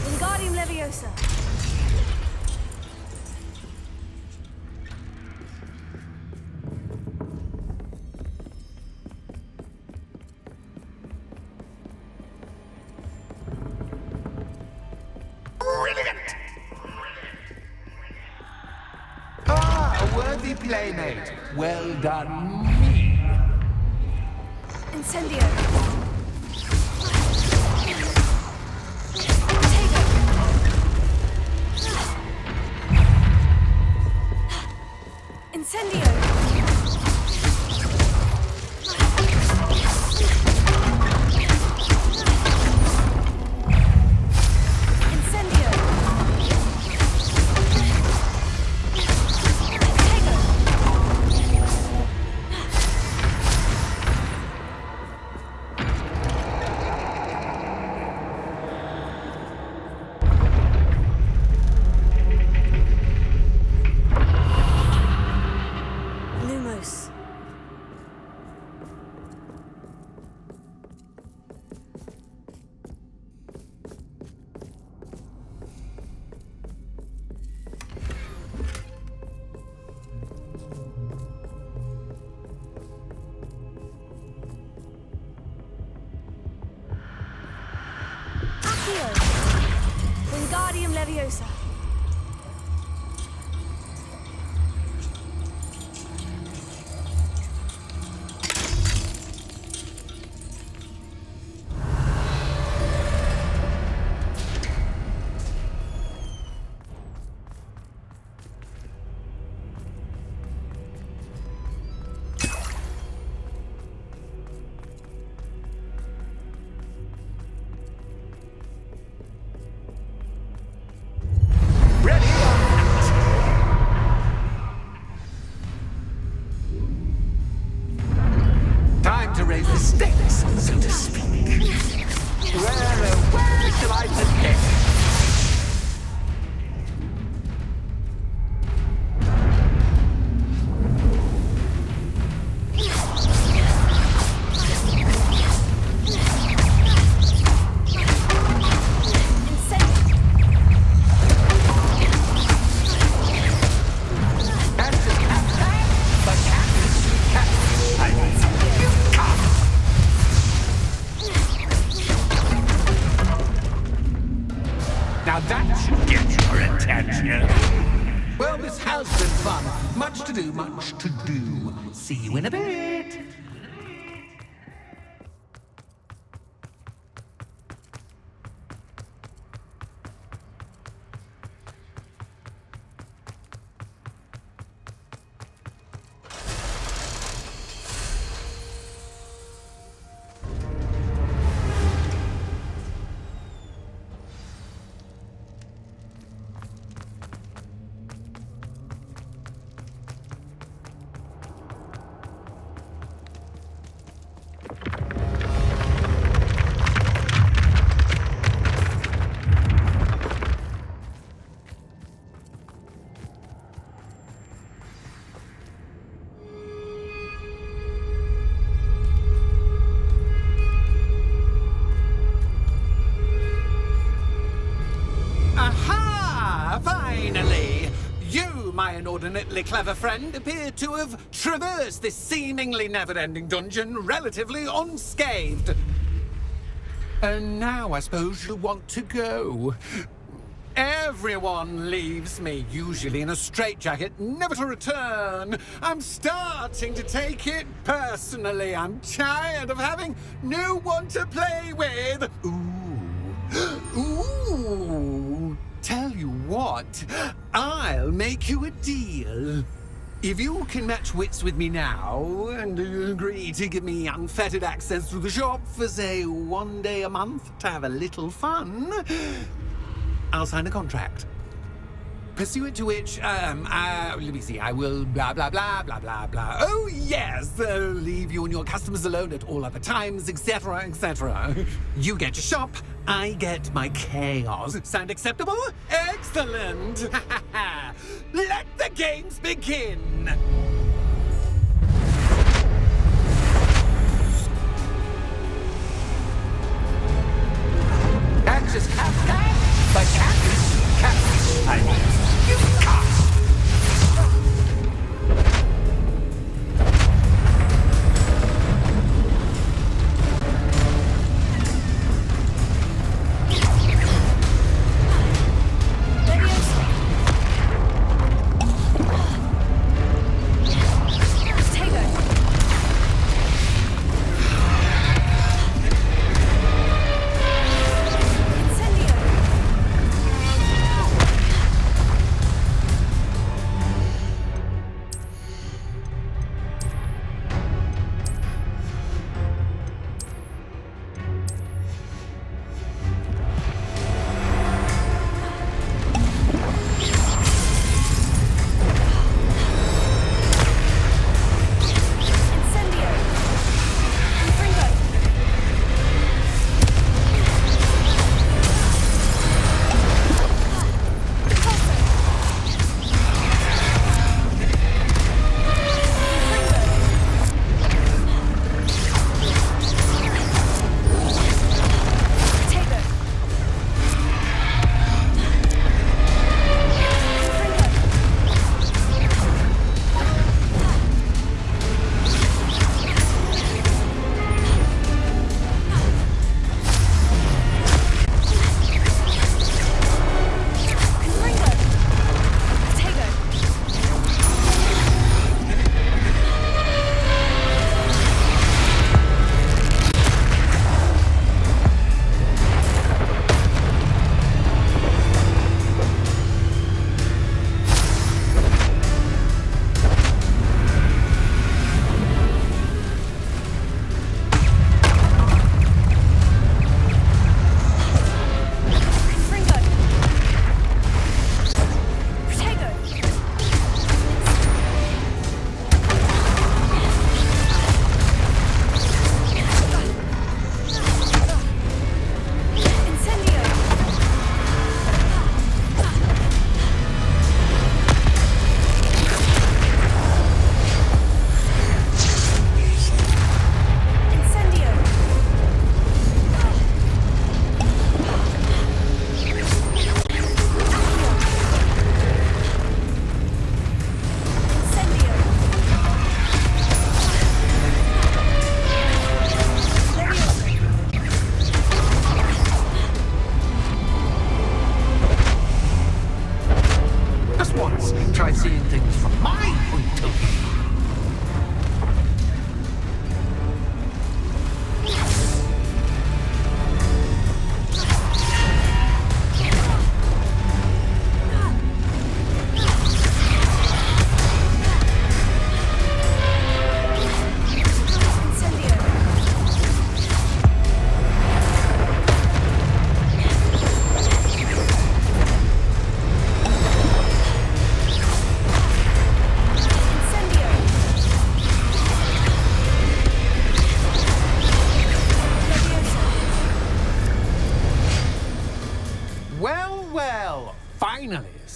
Wingardium Leviosa. Brilliant! Ah, a worthy playmate. Well done, me. Incendio. Incendio! Leviosa. Time to raise the stakes, so to speak. Where shall I begin? Now that should get your attention. Well, this has been fun. Much to do, much to do. See you in a bit. Aha! Finally! You, my inordinately clever friend, appear to have traversed this seemingly never-ending dungeon relatively unscathed. And now I suppose you want to go. Everyone leaves me, usually in a straitjacket, never to return. I'm starting to take it personally. I'm tired of having no one to play with. Ooh. Tell you what, I'll make you a deal. If you can match wits with me now and agree to give me unfettered access to the shop for, say, 1 day a month to have a little fun, I'll sign a contract. Pursuant to which, let me see, I will blah, blah, blah, blah, blah, blah. Oh, yes, leave you and your customers alone at all other times, etc., etc. You get your shop, I get my chaos. Sound acceptable? Excellent! Let the games begin! Axis Captain, but Axis Captain, I mean, you can't.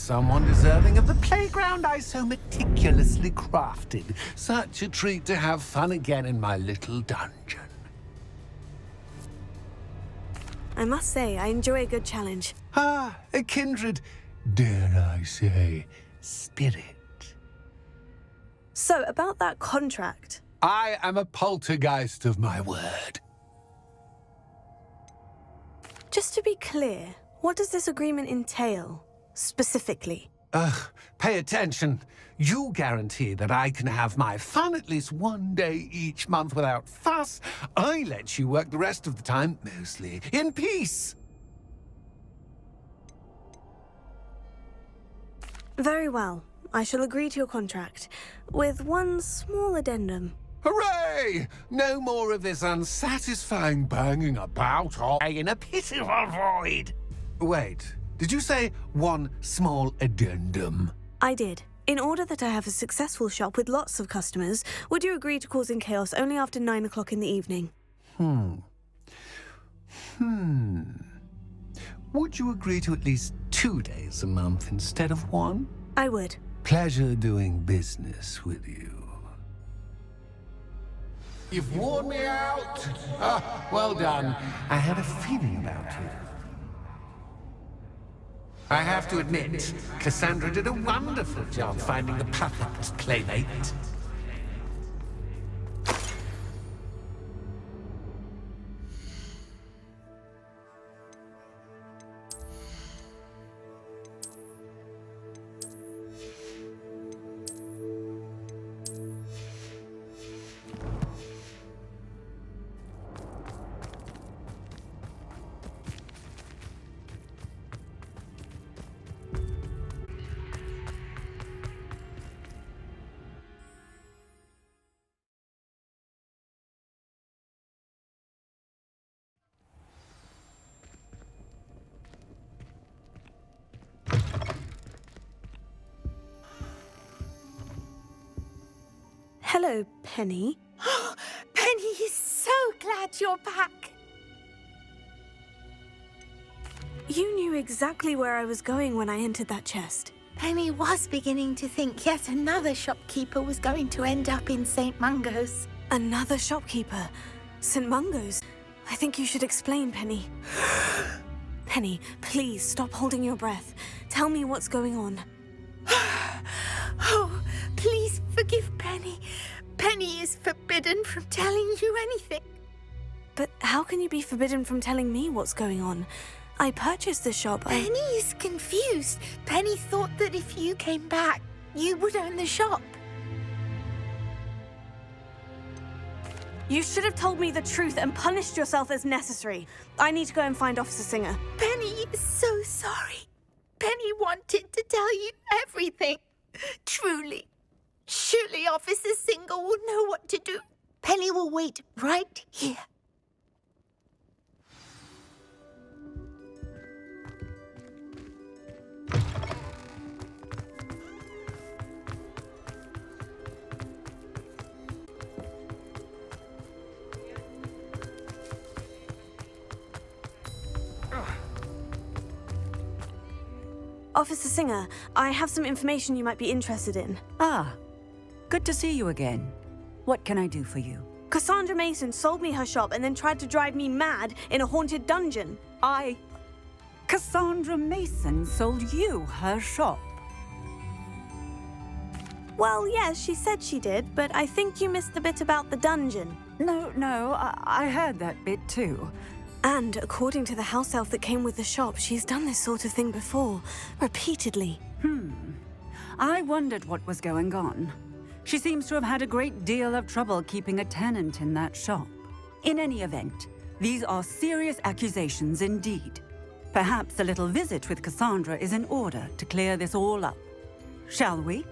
someone deserving of the playground I so meticulously crafted. Such a treat to have fun again in my little dungeon. I must say, I enjoy a good challenge. Ah, a kindred, dare I say, spirit. So, about that contract. I am a poltergeist of my word. Just to be clear, what does this agreement entail, specifically? Pay attention. You guarantee that I can have my fun at least one day each month without fuss. I let you work the rest of the time, mostly in peace. Very well. I shall agree to your contract, with one small addendum. Hooray! No more of this unsatisfying banging about or in a pitiful void. Wait, did you say one small addendum? I did. In order that I have a successful shop with lots of customers, would you agree to causing chaos only after 9 o'clock in the evening? Would you agree to at least 2 days a month instead of one? I would. Pleasure doing business with you. You've worn me out. Well done. I had a feeling about you. I have to admit, Cassandra did a wonderful job finding the puppet's playmate. Hello, Penny. Penny is so glad you're back. You knew exactly where I was going when I entered that chest. Penny was beginning to think yet another shopkeeper was going to end up in St. Mungo's. Another shopkeeper? St. Mungo's? I think you should explain, Penny. Penny, please stop holding your breath. Tell me what's going on. Oh, please forgive Penny. Penny is forbidden from telling you anything. But how can you be forbidden from telling me what's going on? I purchased the shop. Penny is confused. Penny thought that if you came back, you would own the shop. You should have told me the truth and punished yourself as necessary. I need to go and find Officer Singer. Penny is so sorry. Penny wanted to tell you everything. Truly. Surely Officer Singer will know what to do. Penny will wait right here. Officer Singer, I have some information you might be interested in. Ah, good to see you again. What can I do for you? Cassandra Mason sold me her shop and then tried to drive me mad in a haunted dungeon. Cassandra Mason sold you her shop? Well, yes, she said she did, but I think you missed the bit about the dungeon. No, I heard that bit too. And according to the house elf that came with the shop, she's done this sort of thing before, repeatedly. I wondered what was going on. She seems to have had a great deal of trouble keeping a tenant in that shop. In any event, these are serious accusations indeed. Perhaps a little visit with Cassandra is in order to clear this all up. Shall we?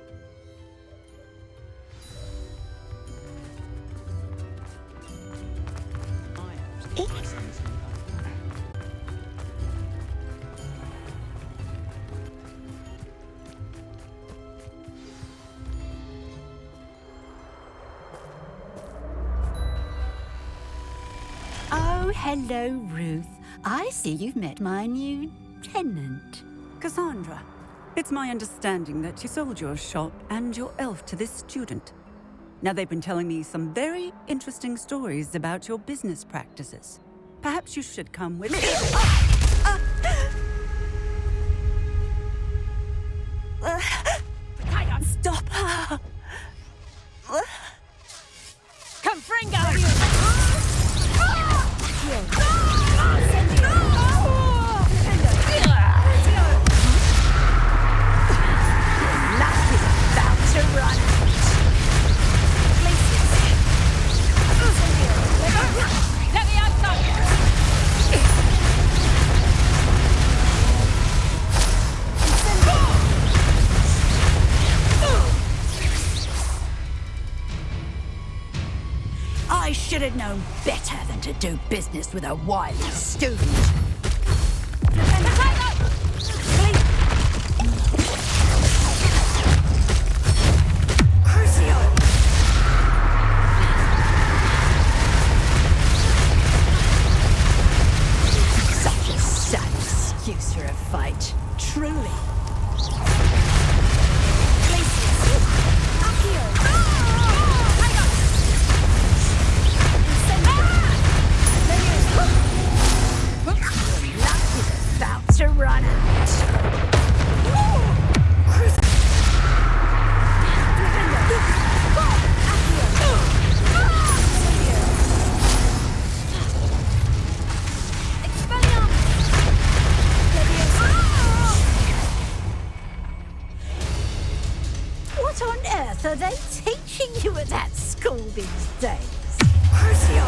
Oh, hello, Ruth. I see you've met my new tenant. Cassandra, It's my understanding that you sold your shop and your elf to this student. Now, they've been telling me some very interesting stories about your business practices. Perhaps you should come with me. Stop her! Confringo! Luck is about to run out. Let me I should have known better than to do business with a wily student. Such a sad excuse for a fight, truly. To run out. What on earth are they teaching you at that school these days? Crucio!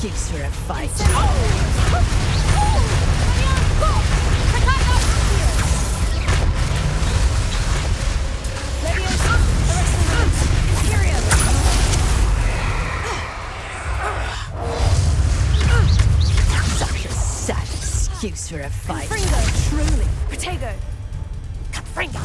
Excuse for a fight. Such a sad excuse for a fight. Confringo. Truly. Protego. Confringo.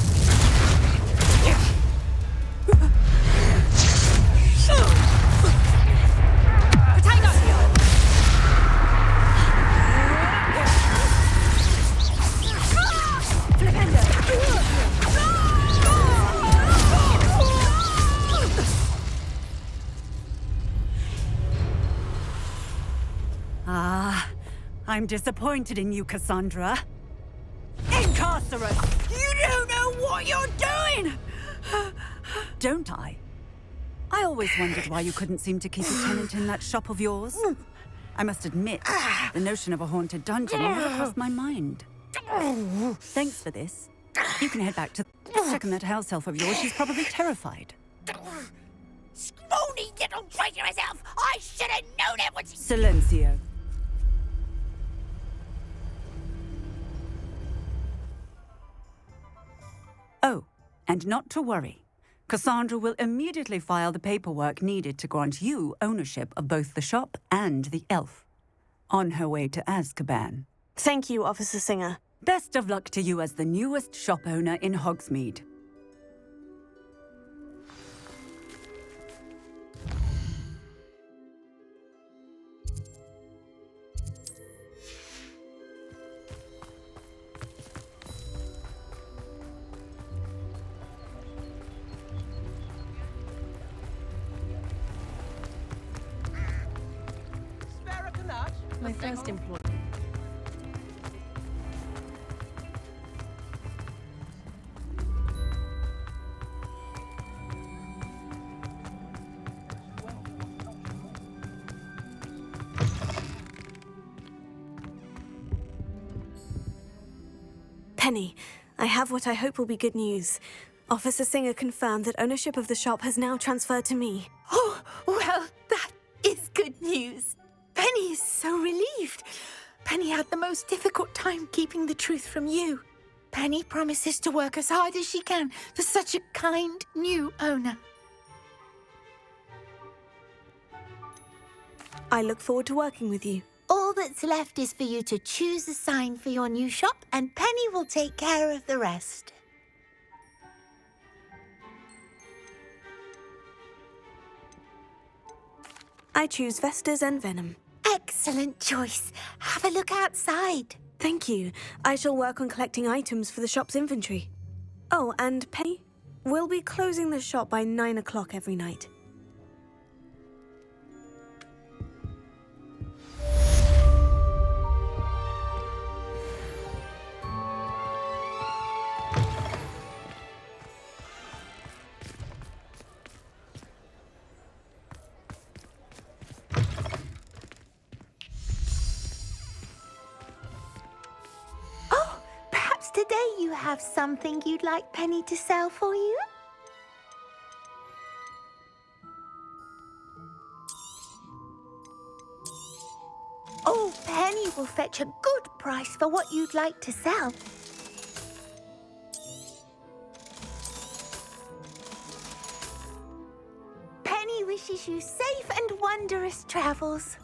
I'm disappointed in you, Cassandra. Incarcerate! You don't know what you're doing! Don't I? I always wondered why you couldn't seem to keep a tenant in that shop of yours. I must admit, the notion of a haunted dungeon never crossed my mind. Thanks for this. You can head back to second that house elf of yours. She's probably terrified. Scrawny little traitor herself! I should have known it was... Silencio. Oh, and not to worry. Cassandra will immediately file the paperwork needed to grant you ownership of both the shop and the elf. On her way to Azkaban. Thank you, Officer Singer. Best of luck to you as the newest shop owner in Hogsmeade. My first employee. Penny, I have what I hope will be good news. Officer Singer confirmed that ownership of the shop has now transferred to me. Oh, well, that is good news. Penny is so relieved. Penny had the most difficult time keeping the truth from you. Penny promises to work as hard as she can for such a kind new owner. I look forward to working with you. All that's left is for you to choose a sign for your new shop, and Penny will take care of the rest. I choose Vestas and Venom. Excellent choice. Have a look outside. Thank you. I shall work on collecting items for the shop's inventory. Oh, and Penny, we'll be closing the shop by 9 o'clock every night. Today you have something you'd like Penny to sell for you? Oh, Penny will fetch a good price for what you'd like to sell. Penny wishes you safe and wondrous travels.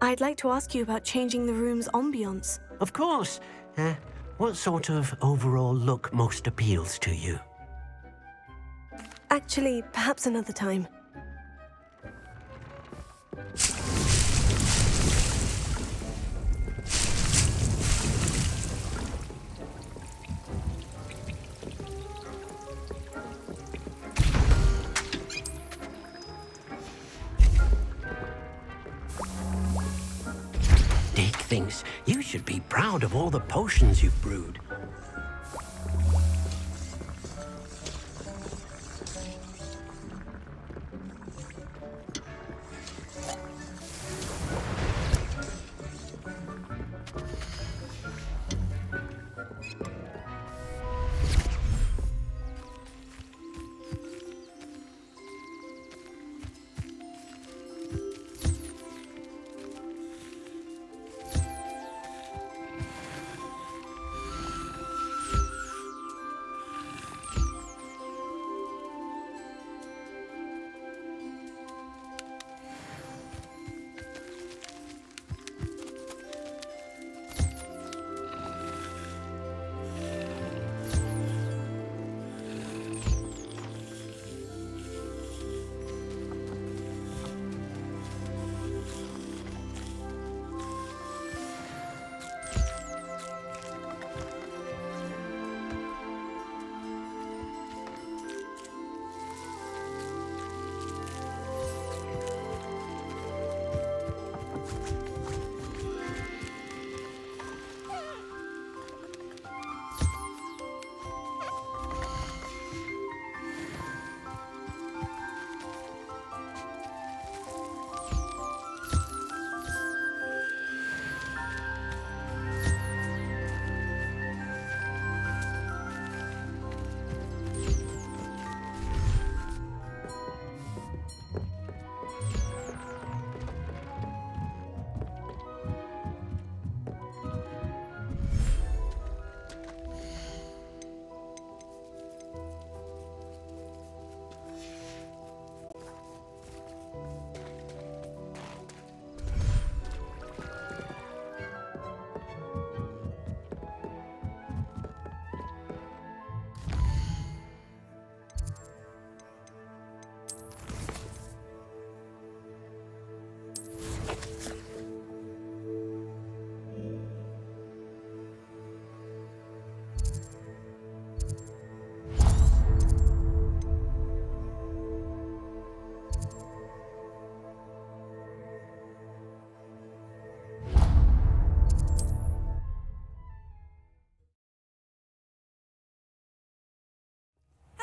I'd like to ask you about changing the room's ambience. Of course. What sort of overall look most appeals to you? Actually, perhaps another time. Dick thinks you should be proud of all the potions you've brewed.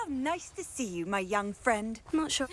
nice to see you, my young friend. Not sure.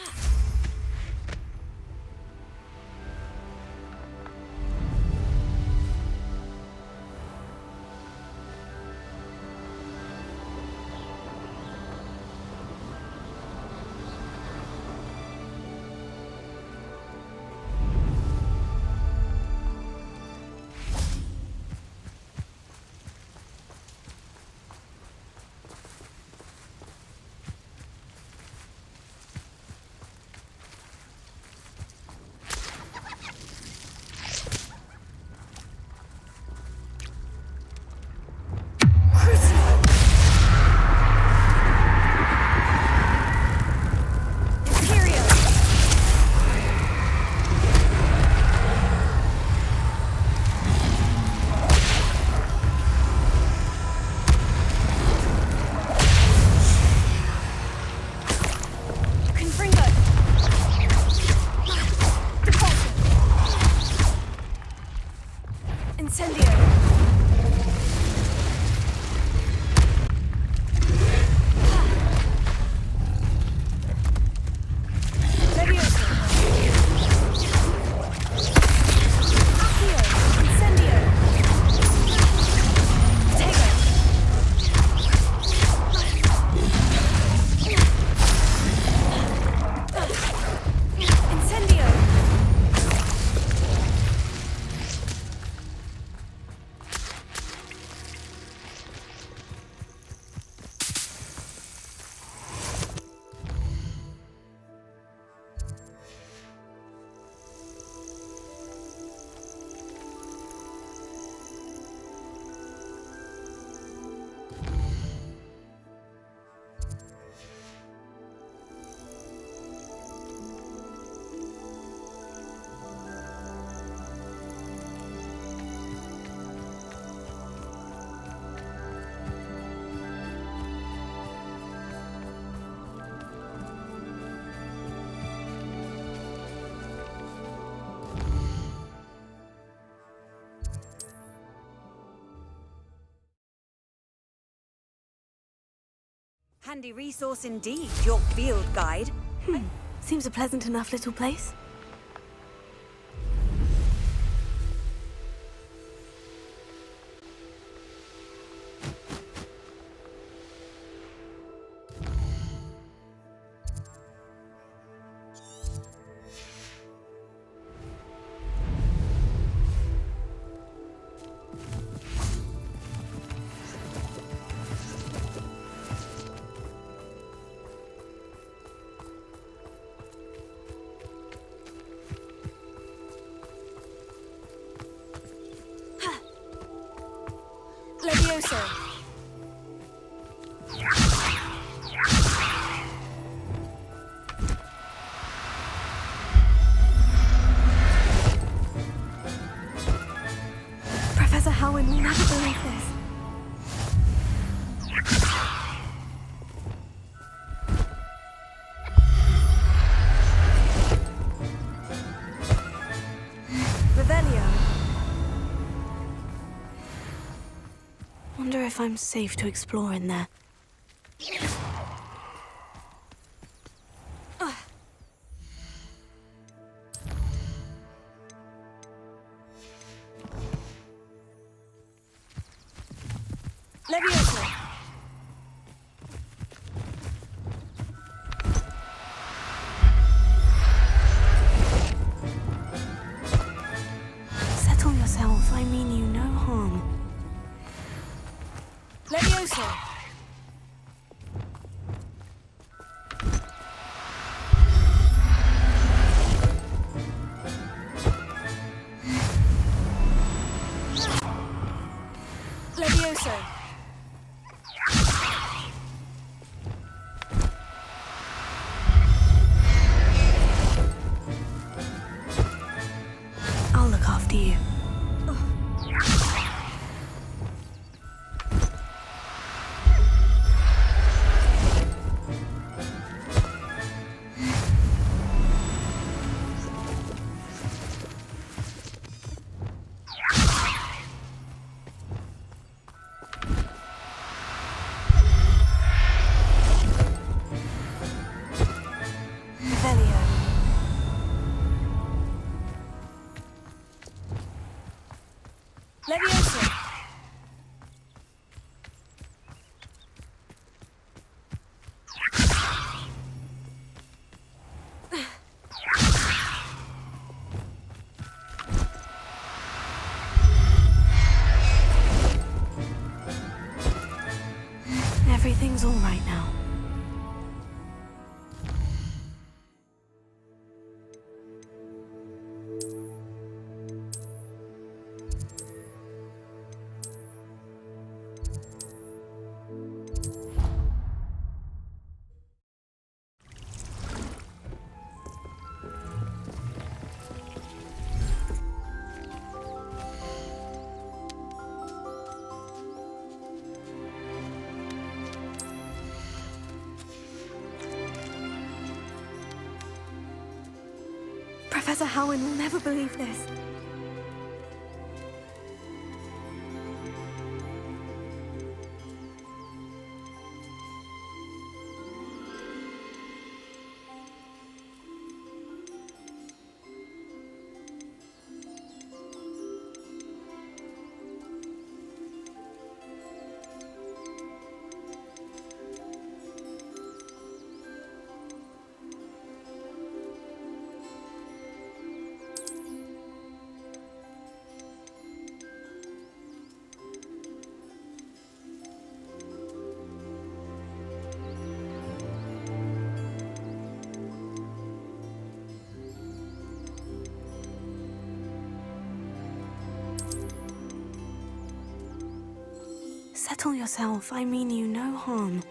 Handy resource indeed, your field guide. Seems a pleasant enough little place. Levioso. Professor Howin will never believe this. Revelio. Wonder if I'm safe to explore in there. Levioso. Settle yourself. I mean you no harm. Levioso. Levioso. I'll look after you. Everything's all right now. Professor Howin will never believe this. Settle yourself. I mean you no harm.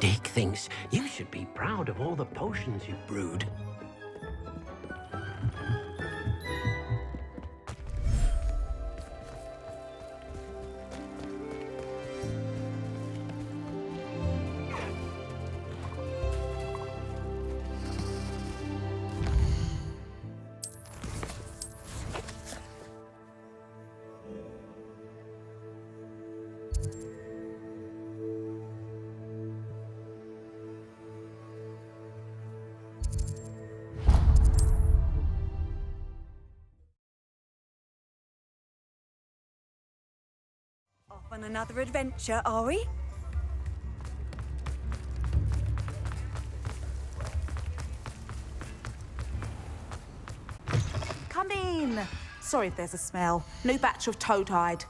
Dick thinks you should be proud of all the potions you've brewed. Off on another adventure, are we? Come in. Sorry if there's a smell. New batch of toad-hide.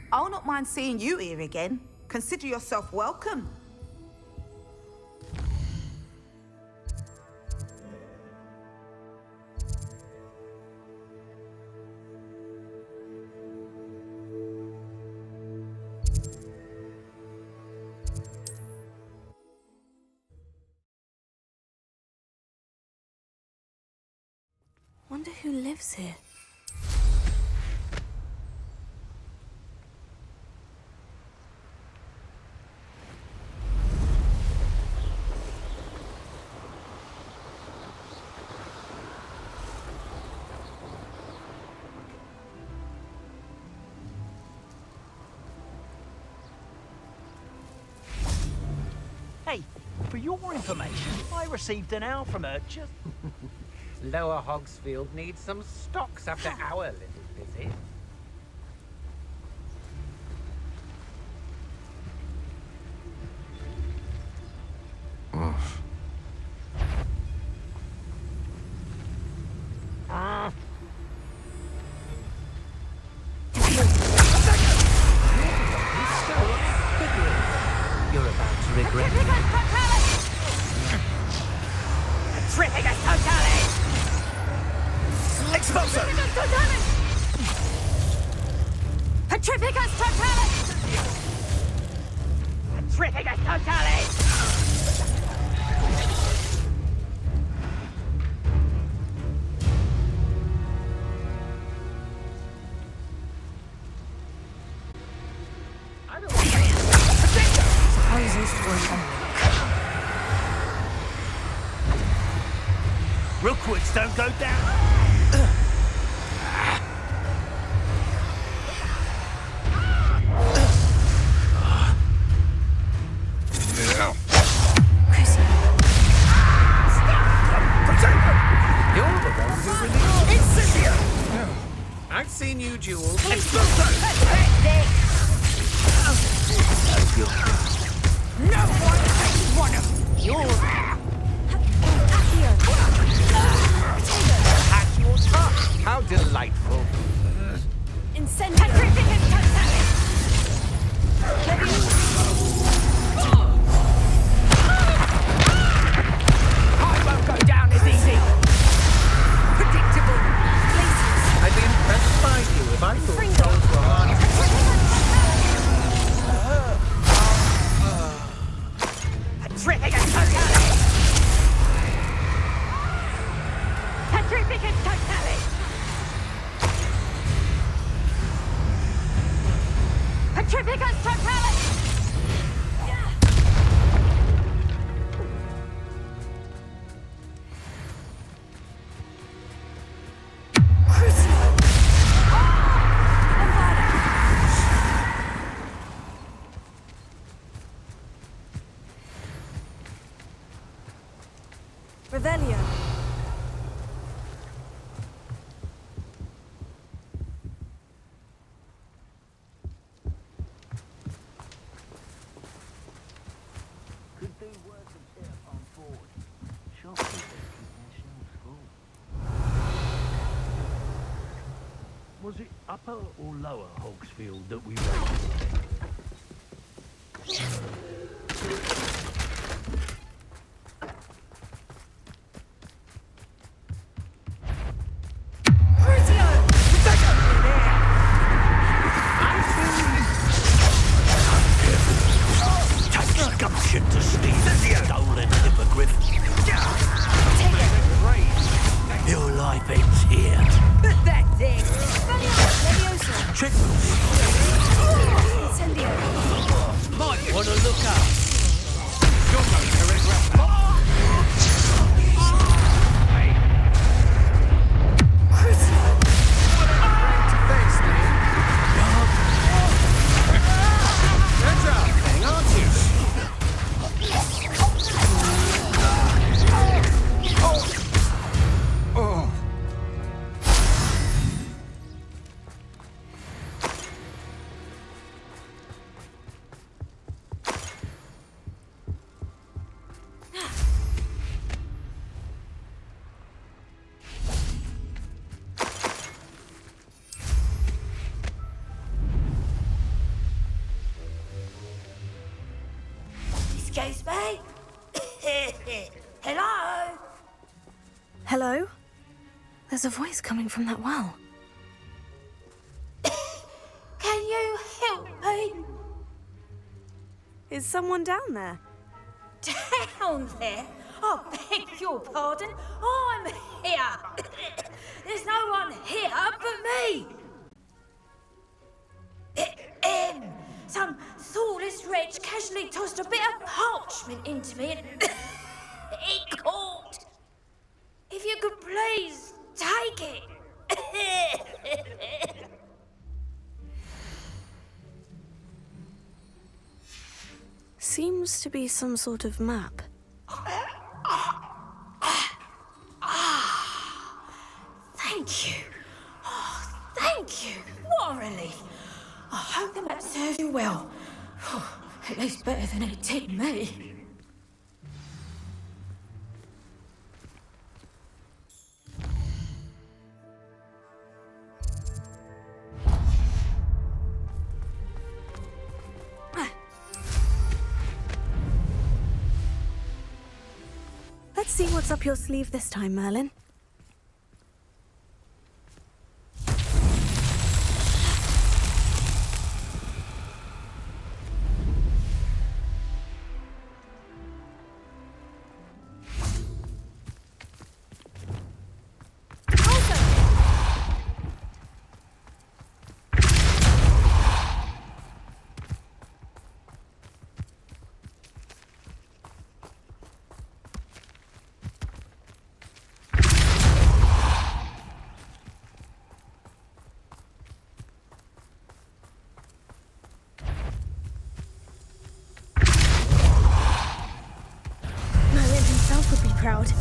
I'll not mind seeing you here again. Consider yourself welcome. Wonder who lives here. Hey, for your information, I received an owl from her just... Lower Hogsfield needs some stocks after our little visit. You're about to regret it. Trificus Totalis! Expulso! Petrificus Totalis! Trificus Totalis! Suppose this was Rookwoods don't go down! You're the one who released Incendio! I've seen you, Jules. No one takes one of yours! At your touch! How delightful. Incendio! Petrificus Totalis! I won't go down as easy! Predictable! I'd be impressed by you if I thought souls were hard. Petrificus Totalis! Petrificus Totalis! Petrificus Totalis! Revelio. Could do worse of here on board. Shopkeepers keep their shelves full. Was it upper or lower Hogsfield that we raided? Takes gumption to steal stolen hippogriff. Your life ends here. Pathetic! Incendio! Might want to look up. You're going to regret that. Excuse me? Hello? Hello? There's a voice coming from that well. Can you help me? Is someone down there? Down there? I beg your pardon. I'm here. There's no one here but me. Some thoughtless wretch casually tossed a bit of parchment into me and it caught. If you could please take it. seems to be some sort of map. Thank you. Oh, thank you. What a relief. I hope the map serves you well. At least better than it did me. Let's see what's up your sleeve this time, Merlin. Would be proud.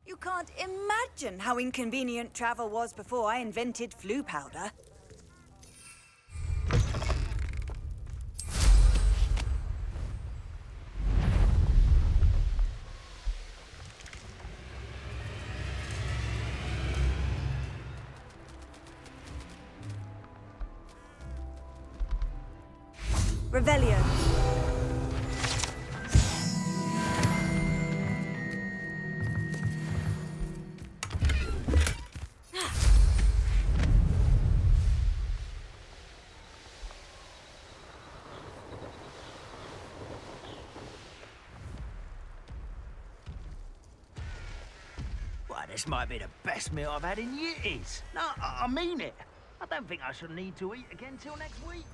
You can't imagine how inconvenient travel was before I invented flu powder. Revelio. Well, this might be the best meal I've had in years. No, I mean it. I don't think I shall need to eat again till next week.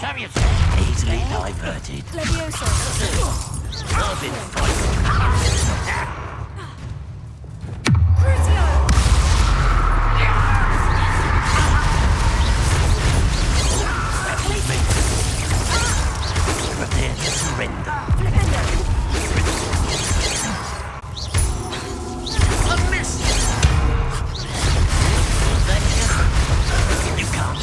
Seriously, easily diverted. Levioso. Urban fight. Prepare to surrender. A miss! You can't.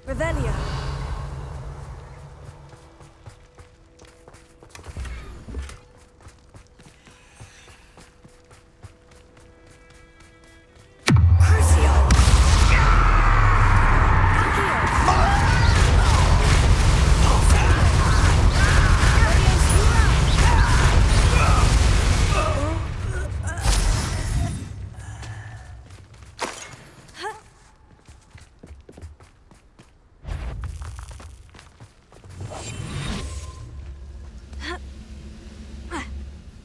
Revelio.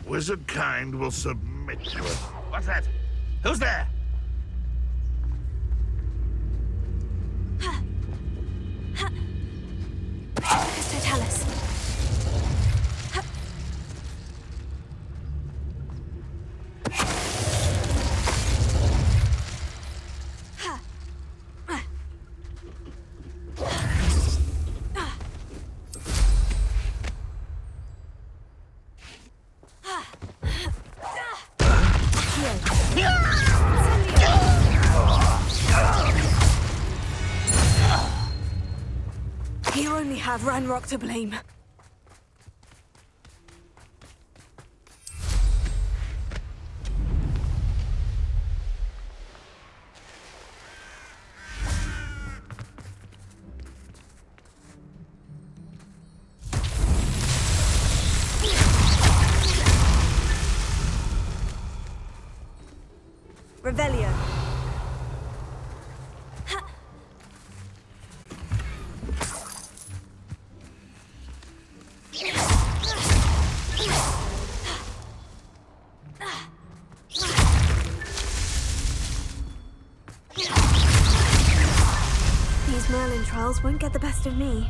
Wizard kind will submit to it. What's that? Who's there? Totalis. You only have Ranrock to blame. Revelio. These Merlin trials won't get the best of me.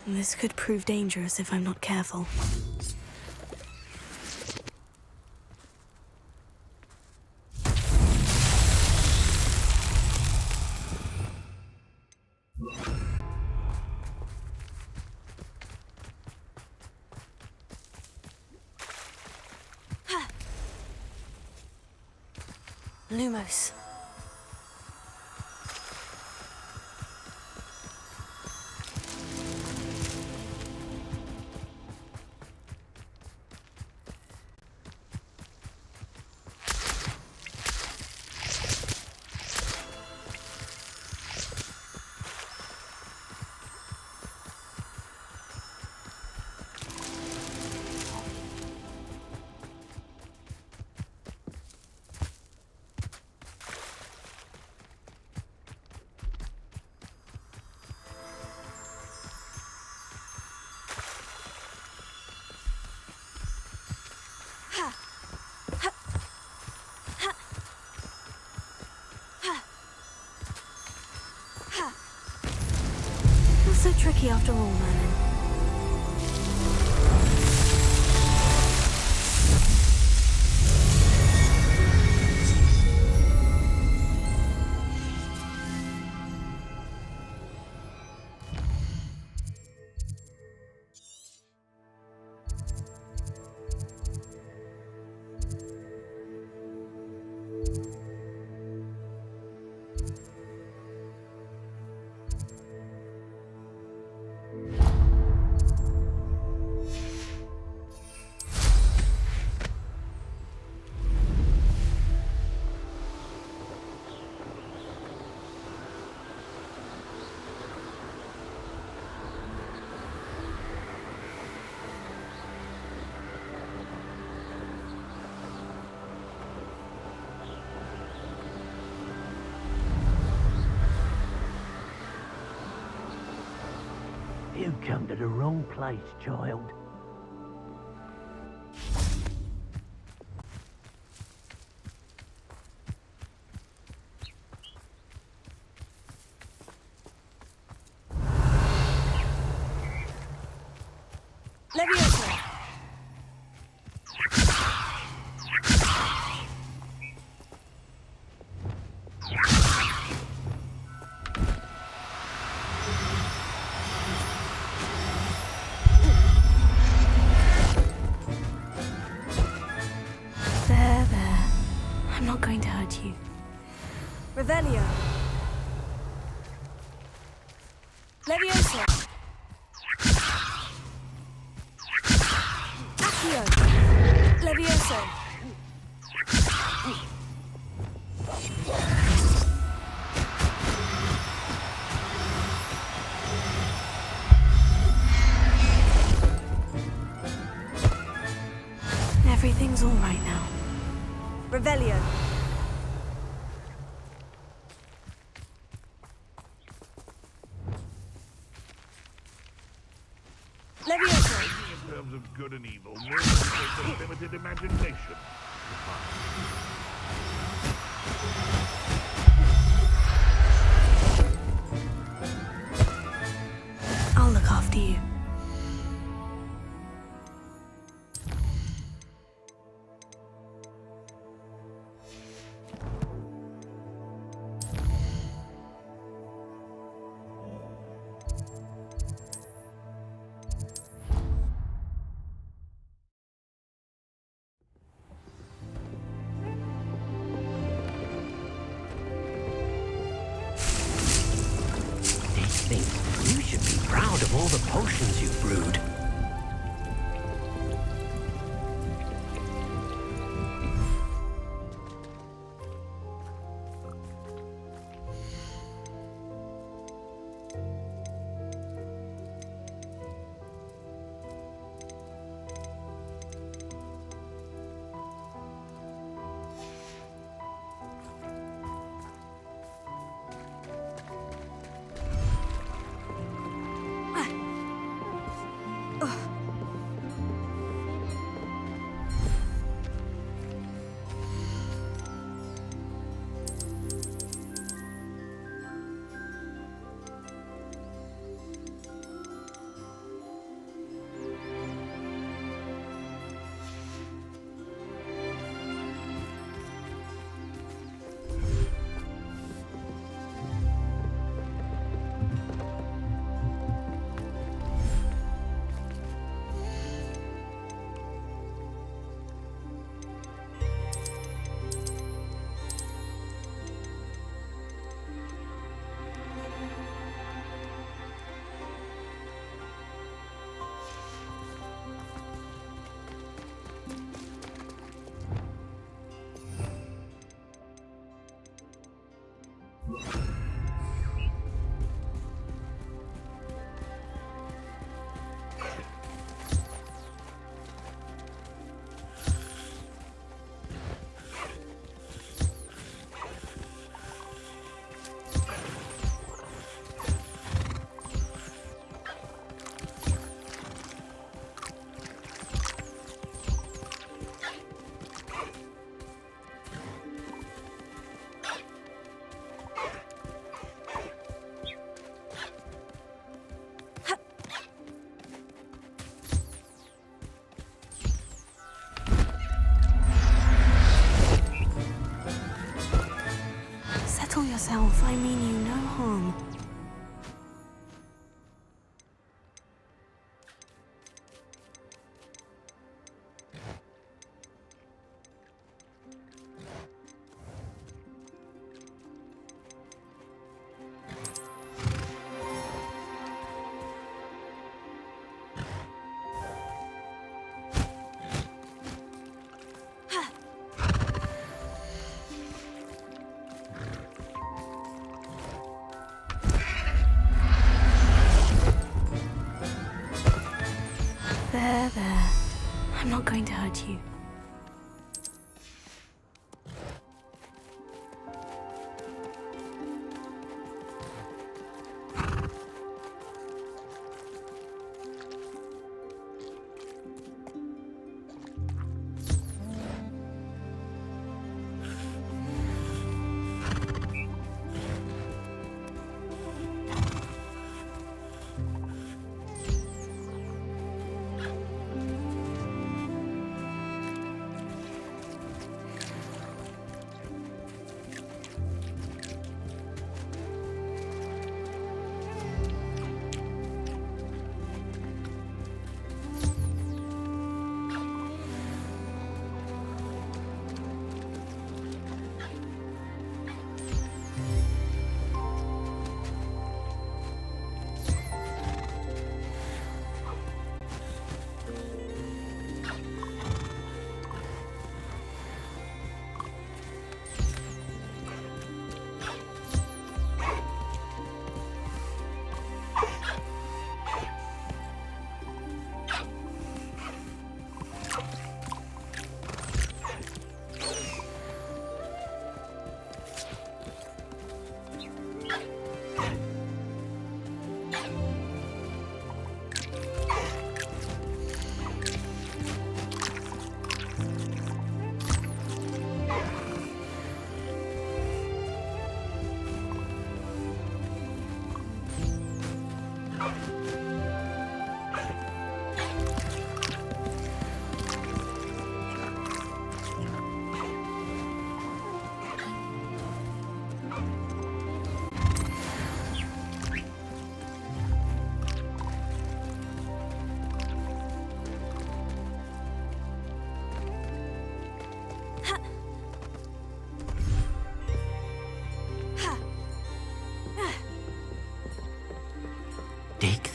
This could prove dangerous if I'm not careful. Lumos. Not so tricky after all, Merlin. You've come to the wrong place, child. Leviosa! There. I'm not going to hurt you. Revelio. Leviosa. Accio. Levioso. Everything's all right now. Revelio. Levioso. In terms of good and evil, more than a limited imagination. I'll look after you. You should be proud of all the potions you've brewed. Settle yourself. I mean you no harm. There. I'm not going to hurt you.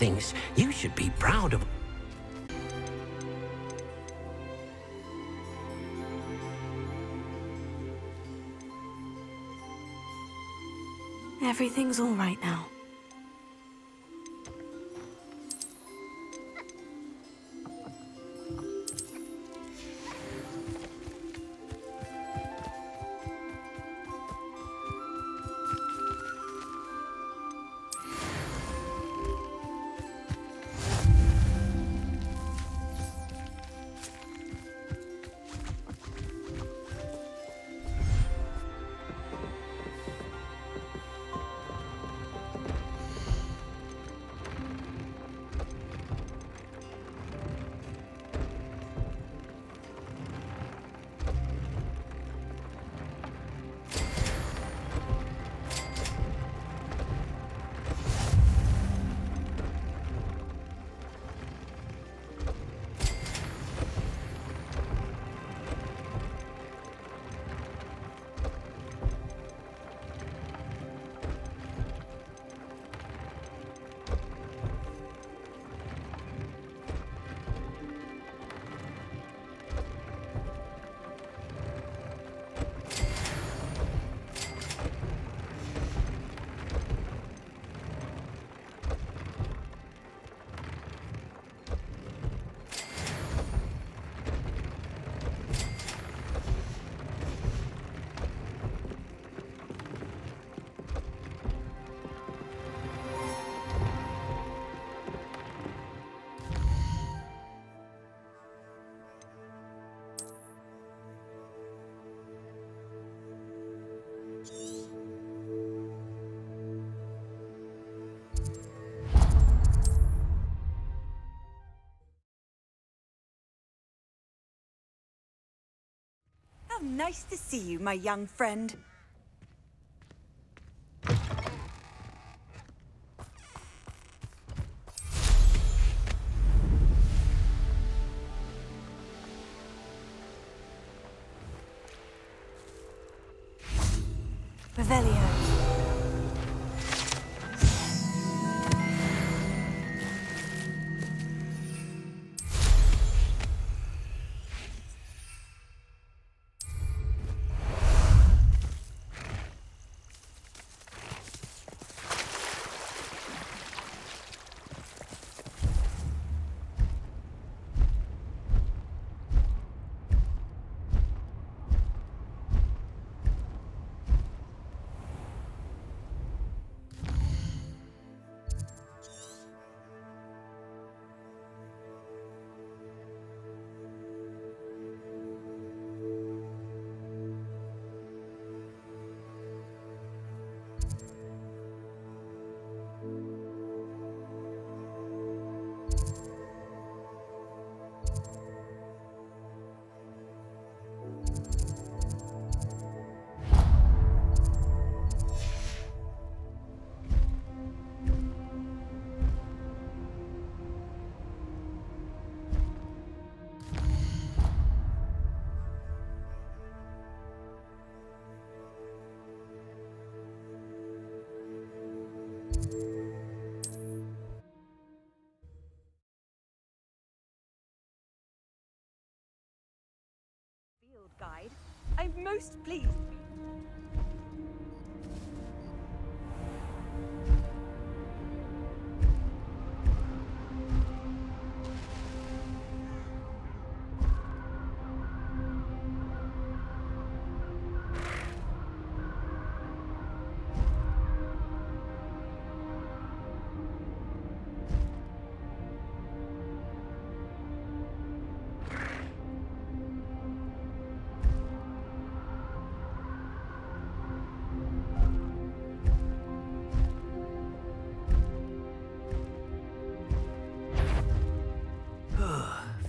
thinks you should be proud of. Everything's all right now. How nice to see you, my young friend. Revelio. Guide. I'm most pleased.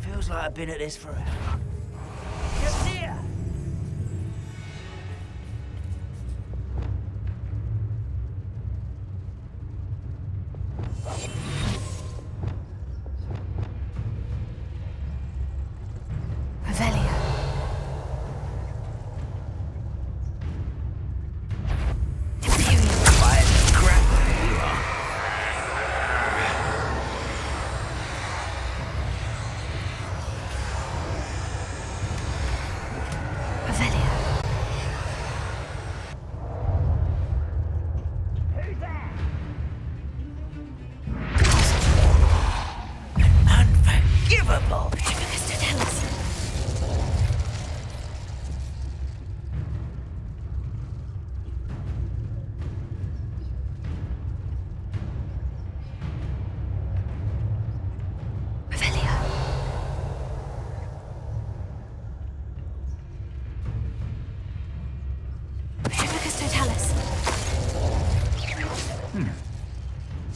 Feels like I've been at this forever. Just here! Revelio. Quiet crap you are.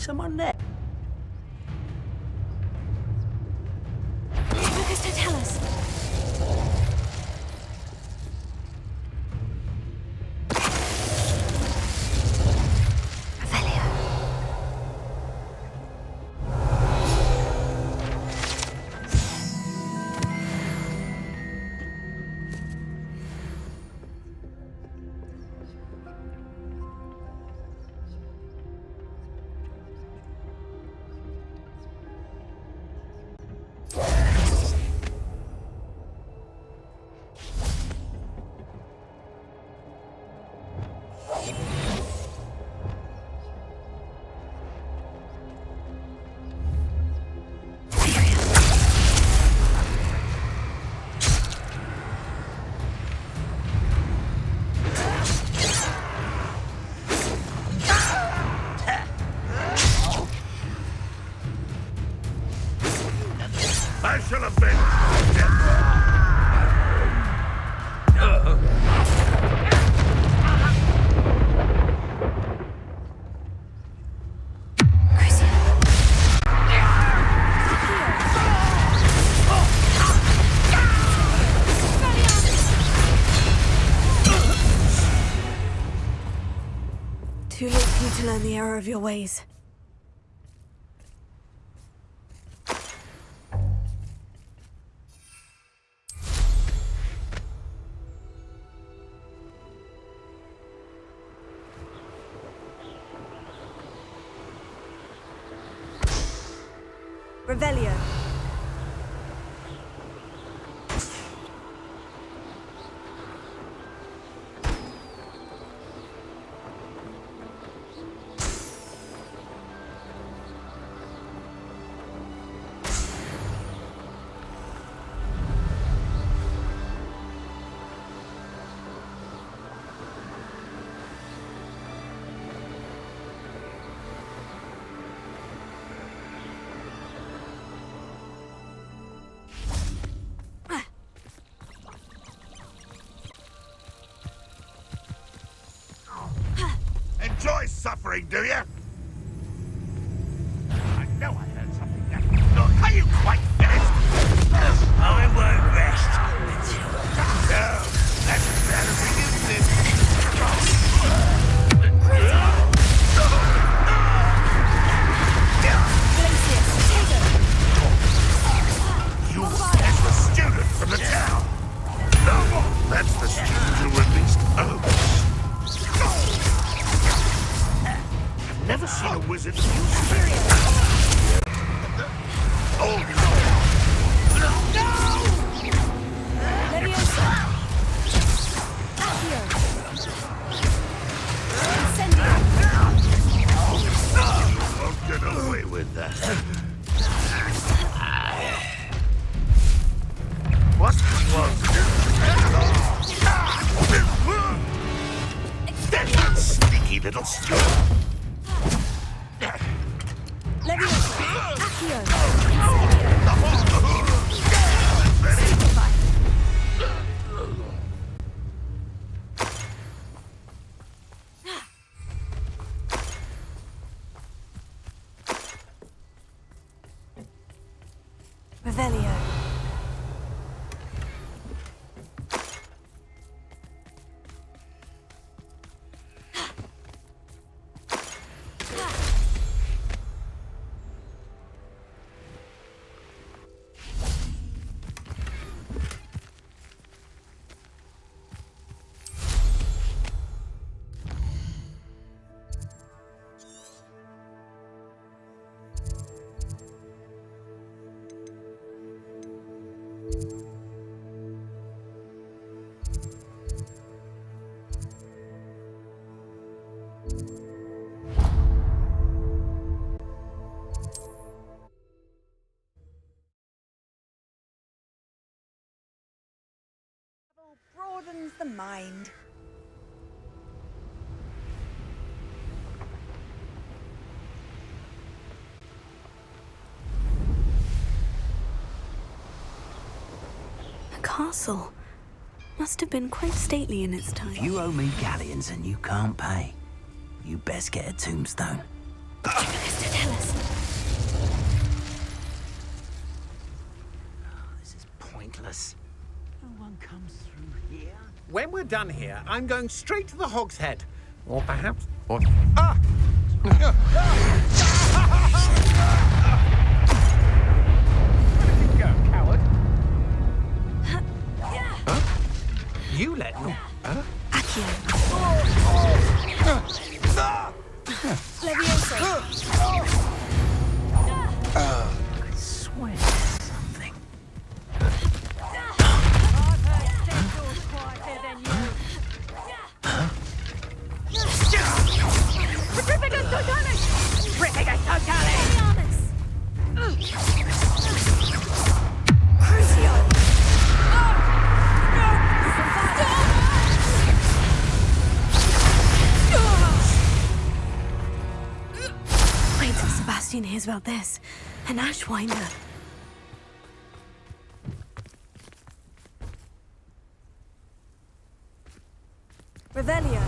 someone there? Focus to tell us. I shall avenge death. Too late for you to learn the error of your ways. Revelio. Enjoy suffering, do you? I know I heard something there. Look, are you quite finished? I won't rest until... No, that's better for you, sis. You, that's the student from the town. No, that's the student who released Hogwarts. Never seen a wizard use spirit. Oh no! No! Leviosa! Accio! Incendio! You won't get away with that. What was that sneaky little student? Leviosa! Accio! Ready? Revelio. Broadens the mind. A castle. Must have been quite stately in its time. If you owe me galleons and you can't pay, you best get a tombstone. to tell us. This is pointless. No one comes through here. When we're done here, I'm going straight to the Hog's Head. Or perhaps... What? Ah! Where did you go, coward? Huh? You let me... Huh? Leviosa! I swear something. Petrificus totalis! Petrificus totalis! Crucio! Wait till Sebastian hears about this. An Ashwinder. Revelio.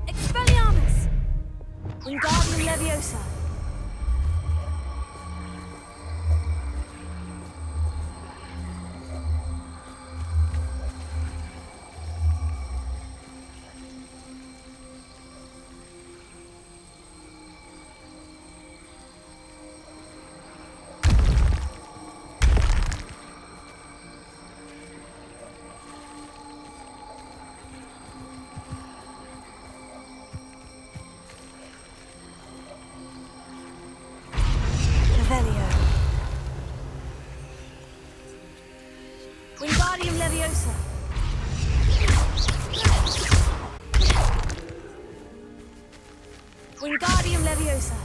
Expelliarmus! Wingardium Leviosa. Revelio. Wingardium Leviosa. Wingardium Leviosa.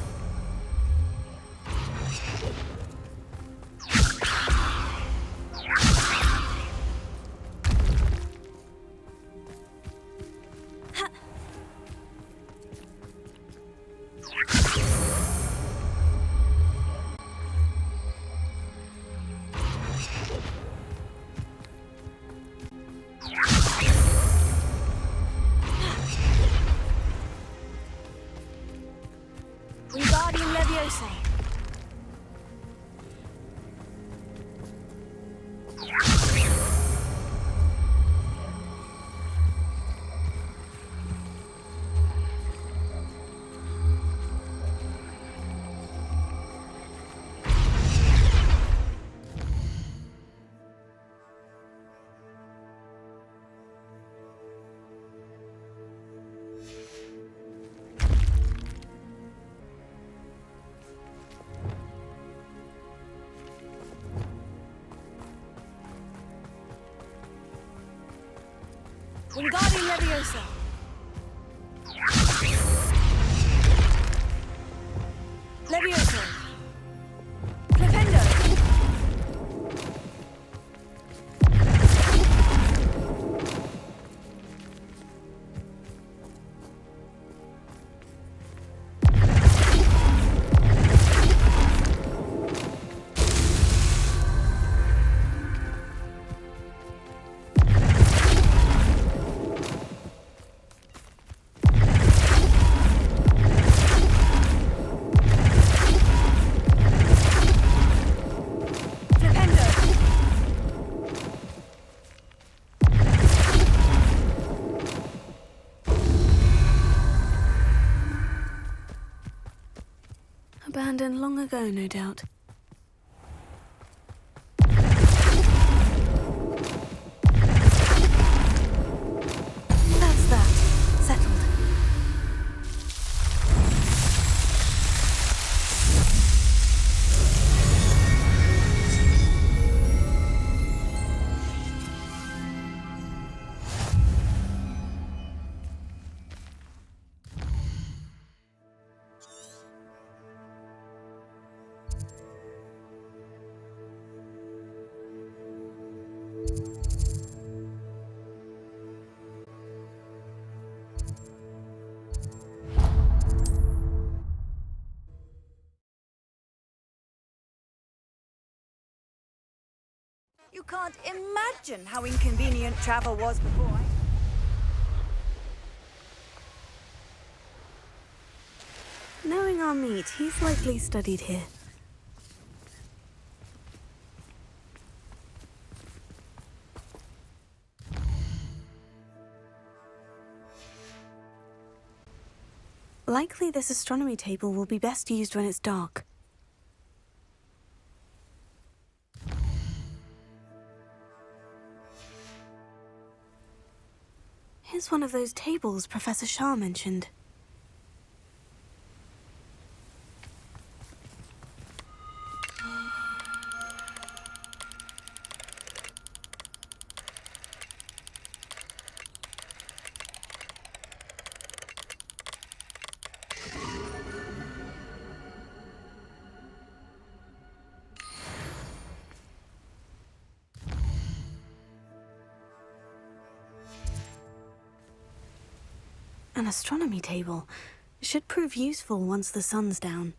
Wingardium Leviosa. Wingardium Leviosa. Leviosa. Flipendo. Abandoned long ago, no doubt. That's that. Settled. can't imagine how inconvenient travel was before I... Knowing our meat, he's likely studied here. Likely this astronomy table will be best used when it's dark. Here's one of those tables Professor Shah mentioned. An astronomy table. Should prove useful once the sun's down.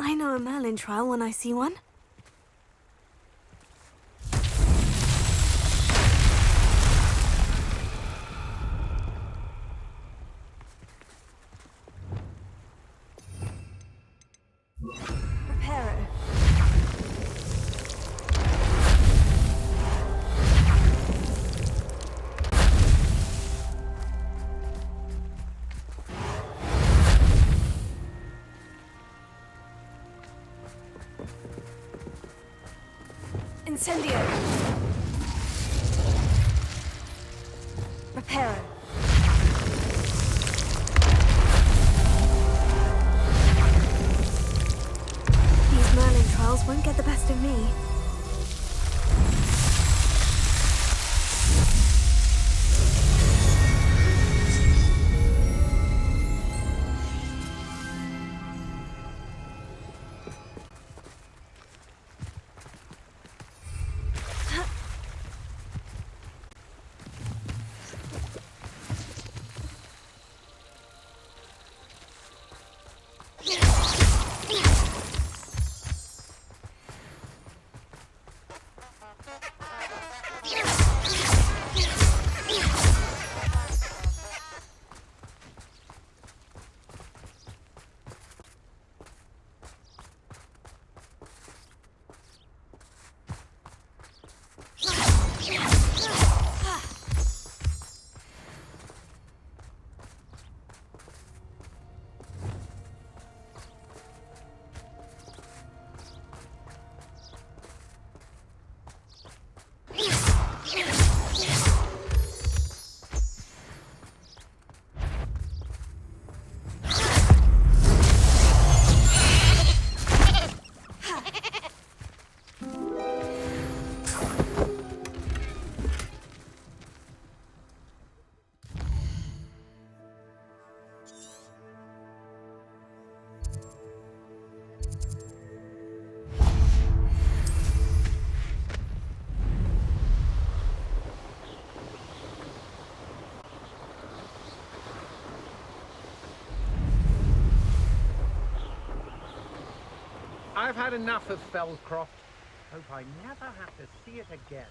I know a Merlin trial when I see one. Reparo. Incendio. Reparo. These Merlin trials won't get the best of me. I've had enough of Feldcroft. Hope I never have to see it again.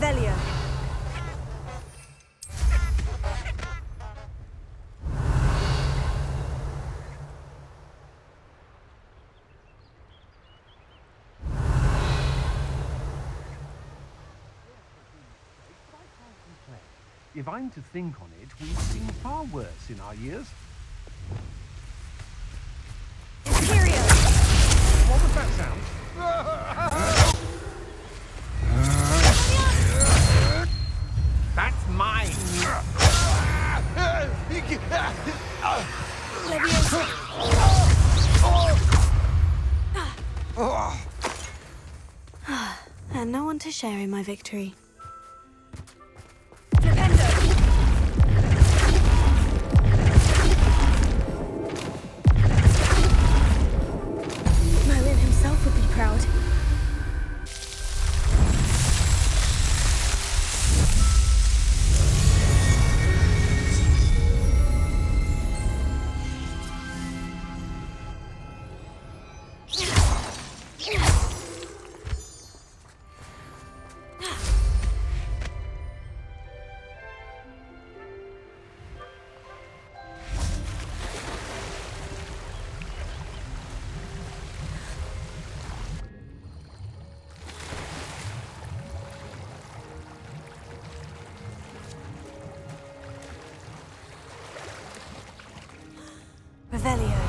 Revelio. If I'm to think on it, we've seen far worse in our years. Imperial! What was that sound? That's mine! And no one to share in my victory. Merlin himself would be proud. Revelio.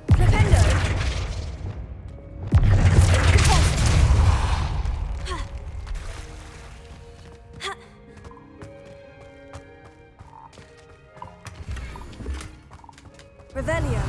Flipendo. Revelio.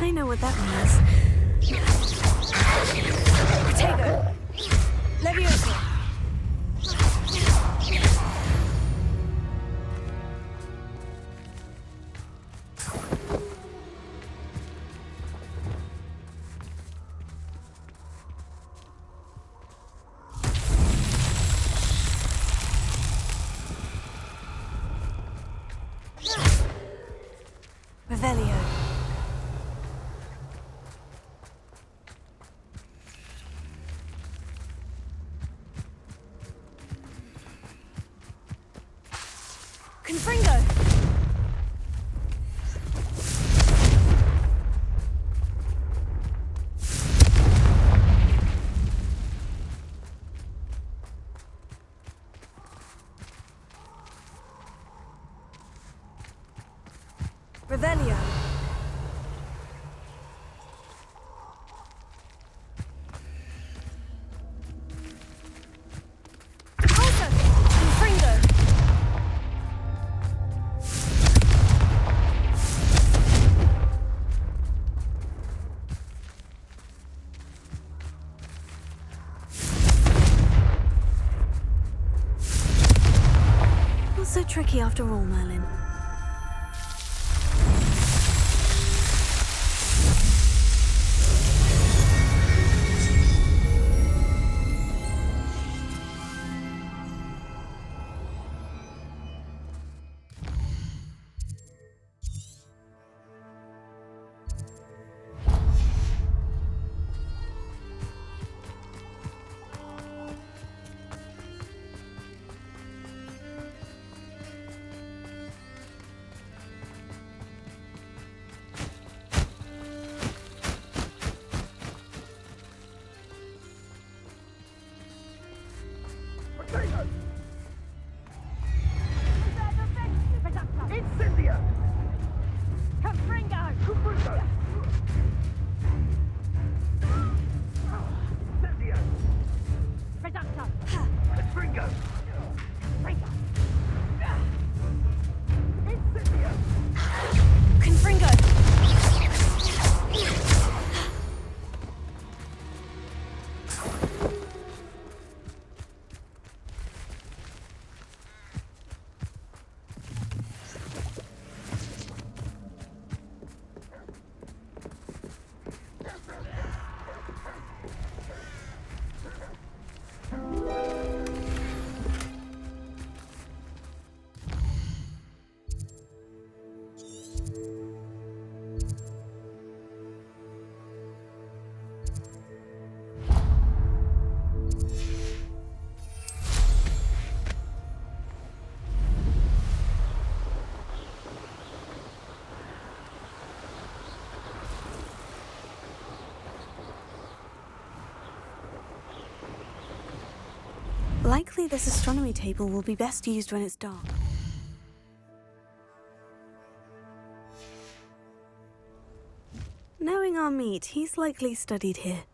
I know what that means. Protego! Levioso! Revelio. Confringo! Revelio. Also, Confringo. Not so tricky after all, Merlin. Incendia! Confringo! Confringo! Incendia! Reducto! Confringo! Incendia! Confringo! Likely this astronomy table will be best used when it's dark. Knowing our meat, he's likely studied here.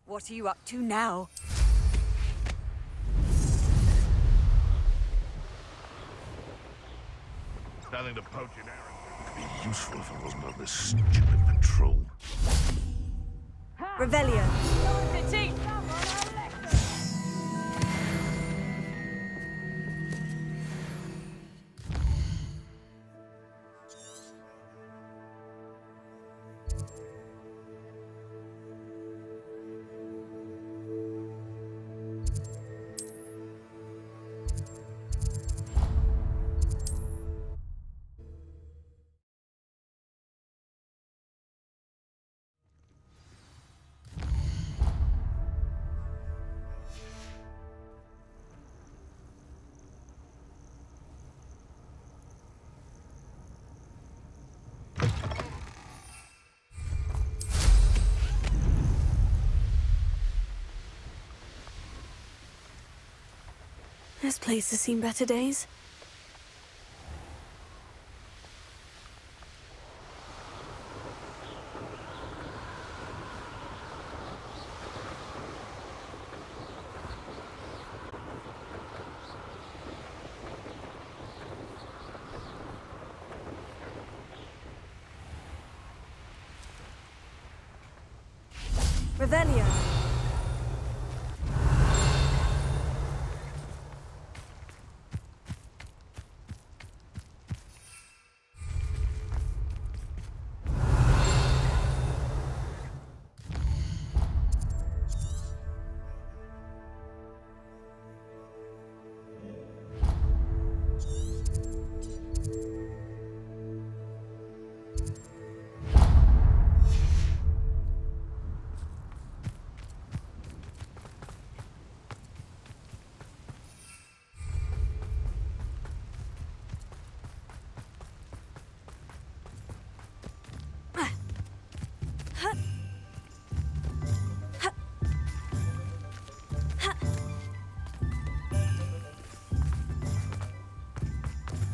What are you up to now? Nothing to poach an arrow. It'd be useful if I wasn't on this stupid patrol. Revelio. This place has seen better days. Revelio.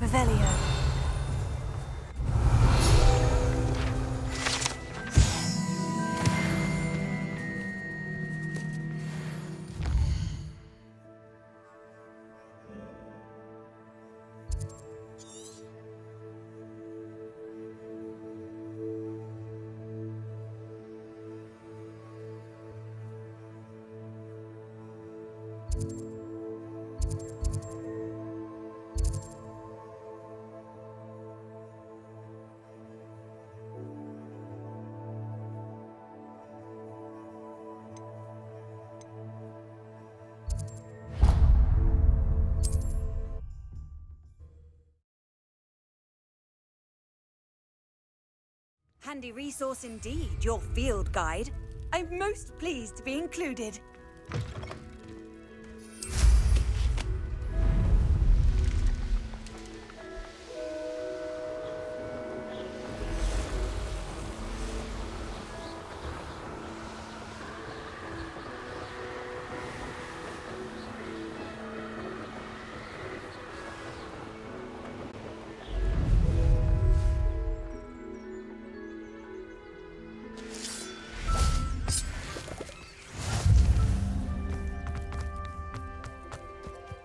Revelio. Handy resource indeed, your field guide. I'm most pleased to be included.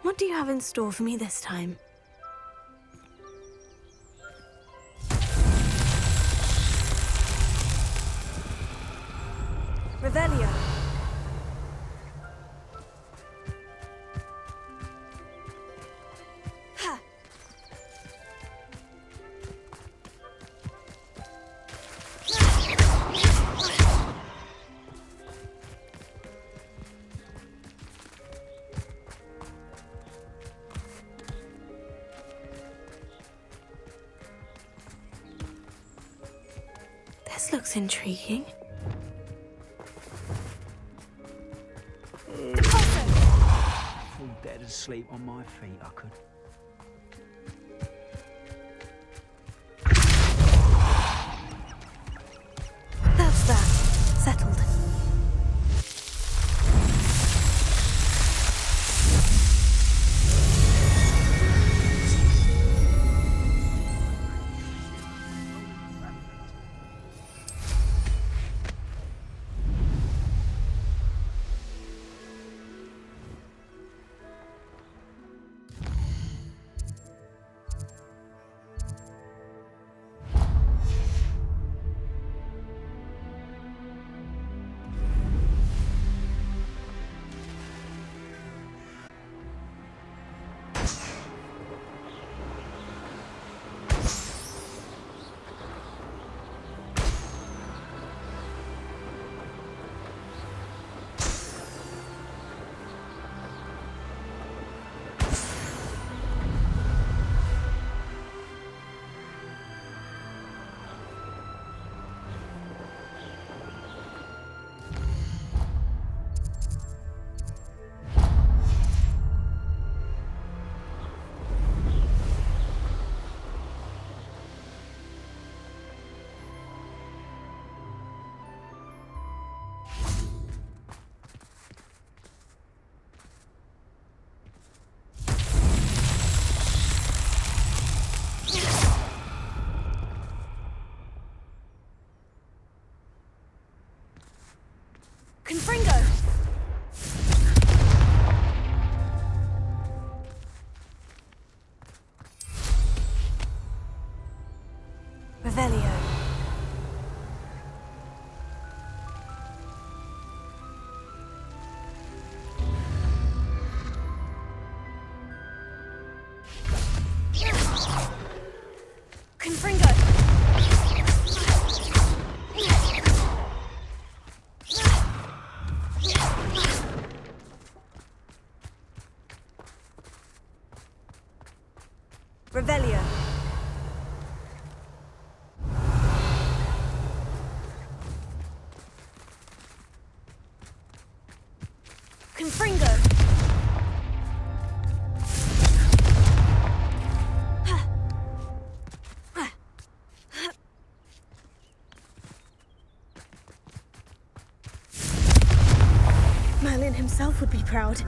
What do you have in store for me this time? Revelio. Looks intriguing. Fall dead asleep on my feet, I could. That's that. Settled. Confringo! Revelio. Confringo! Revelio. Confringo. Merlin himself would be proud.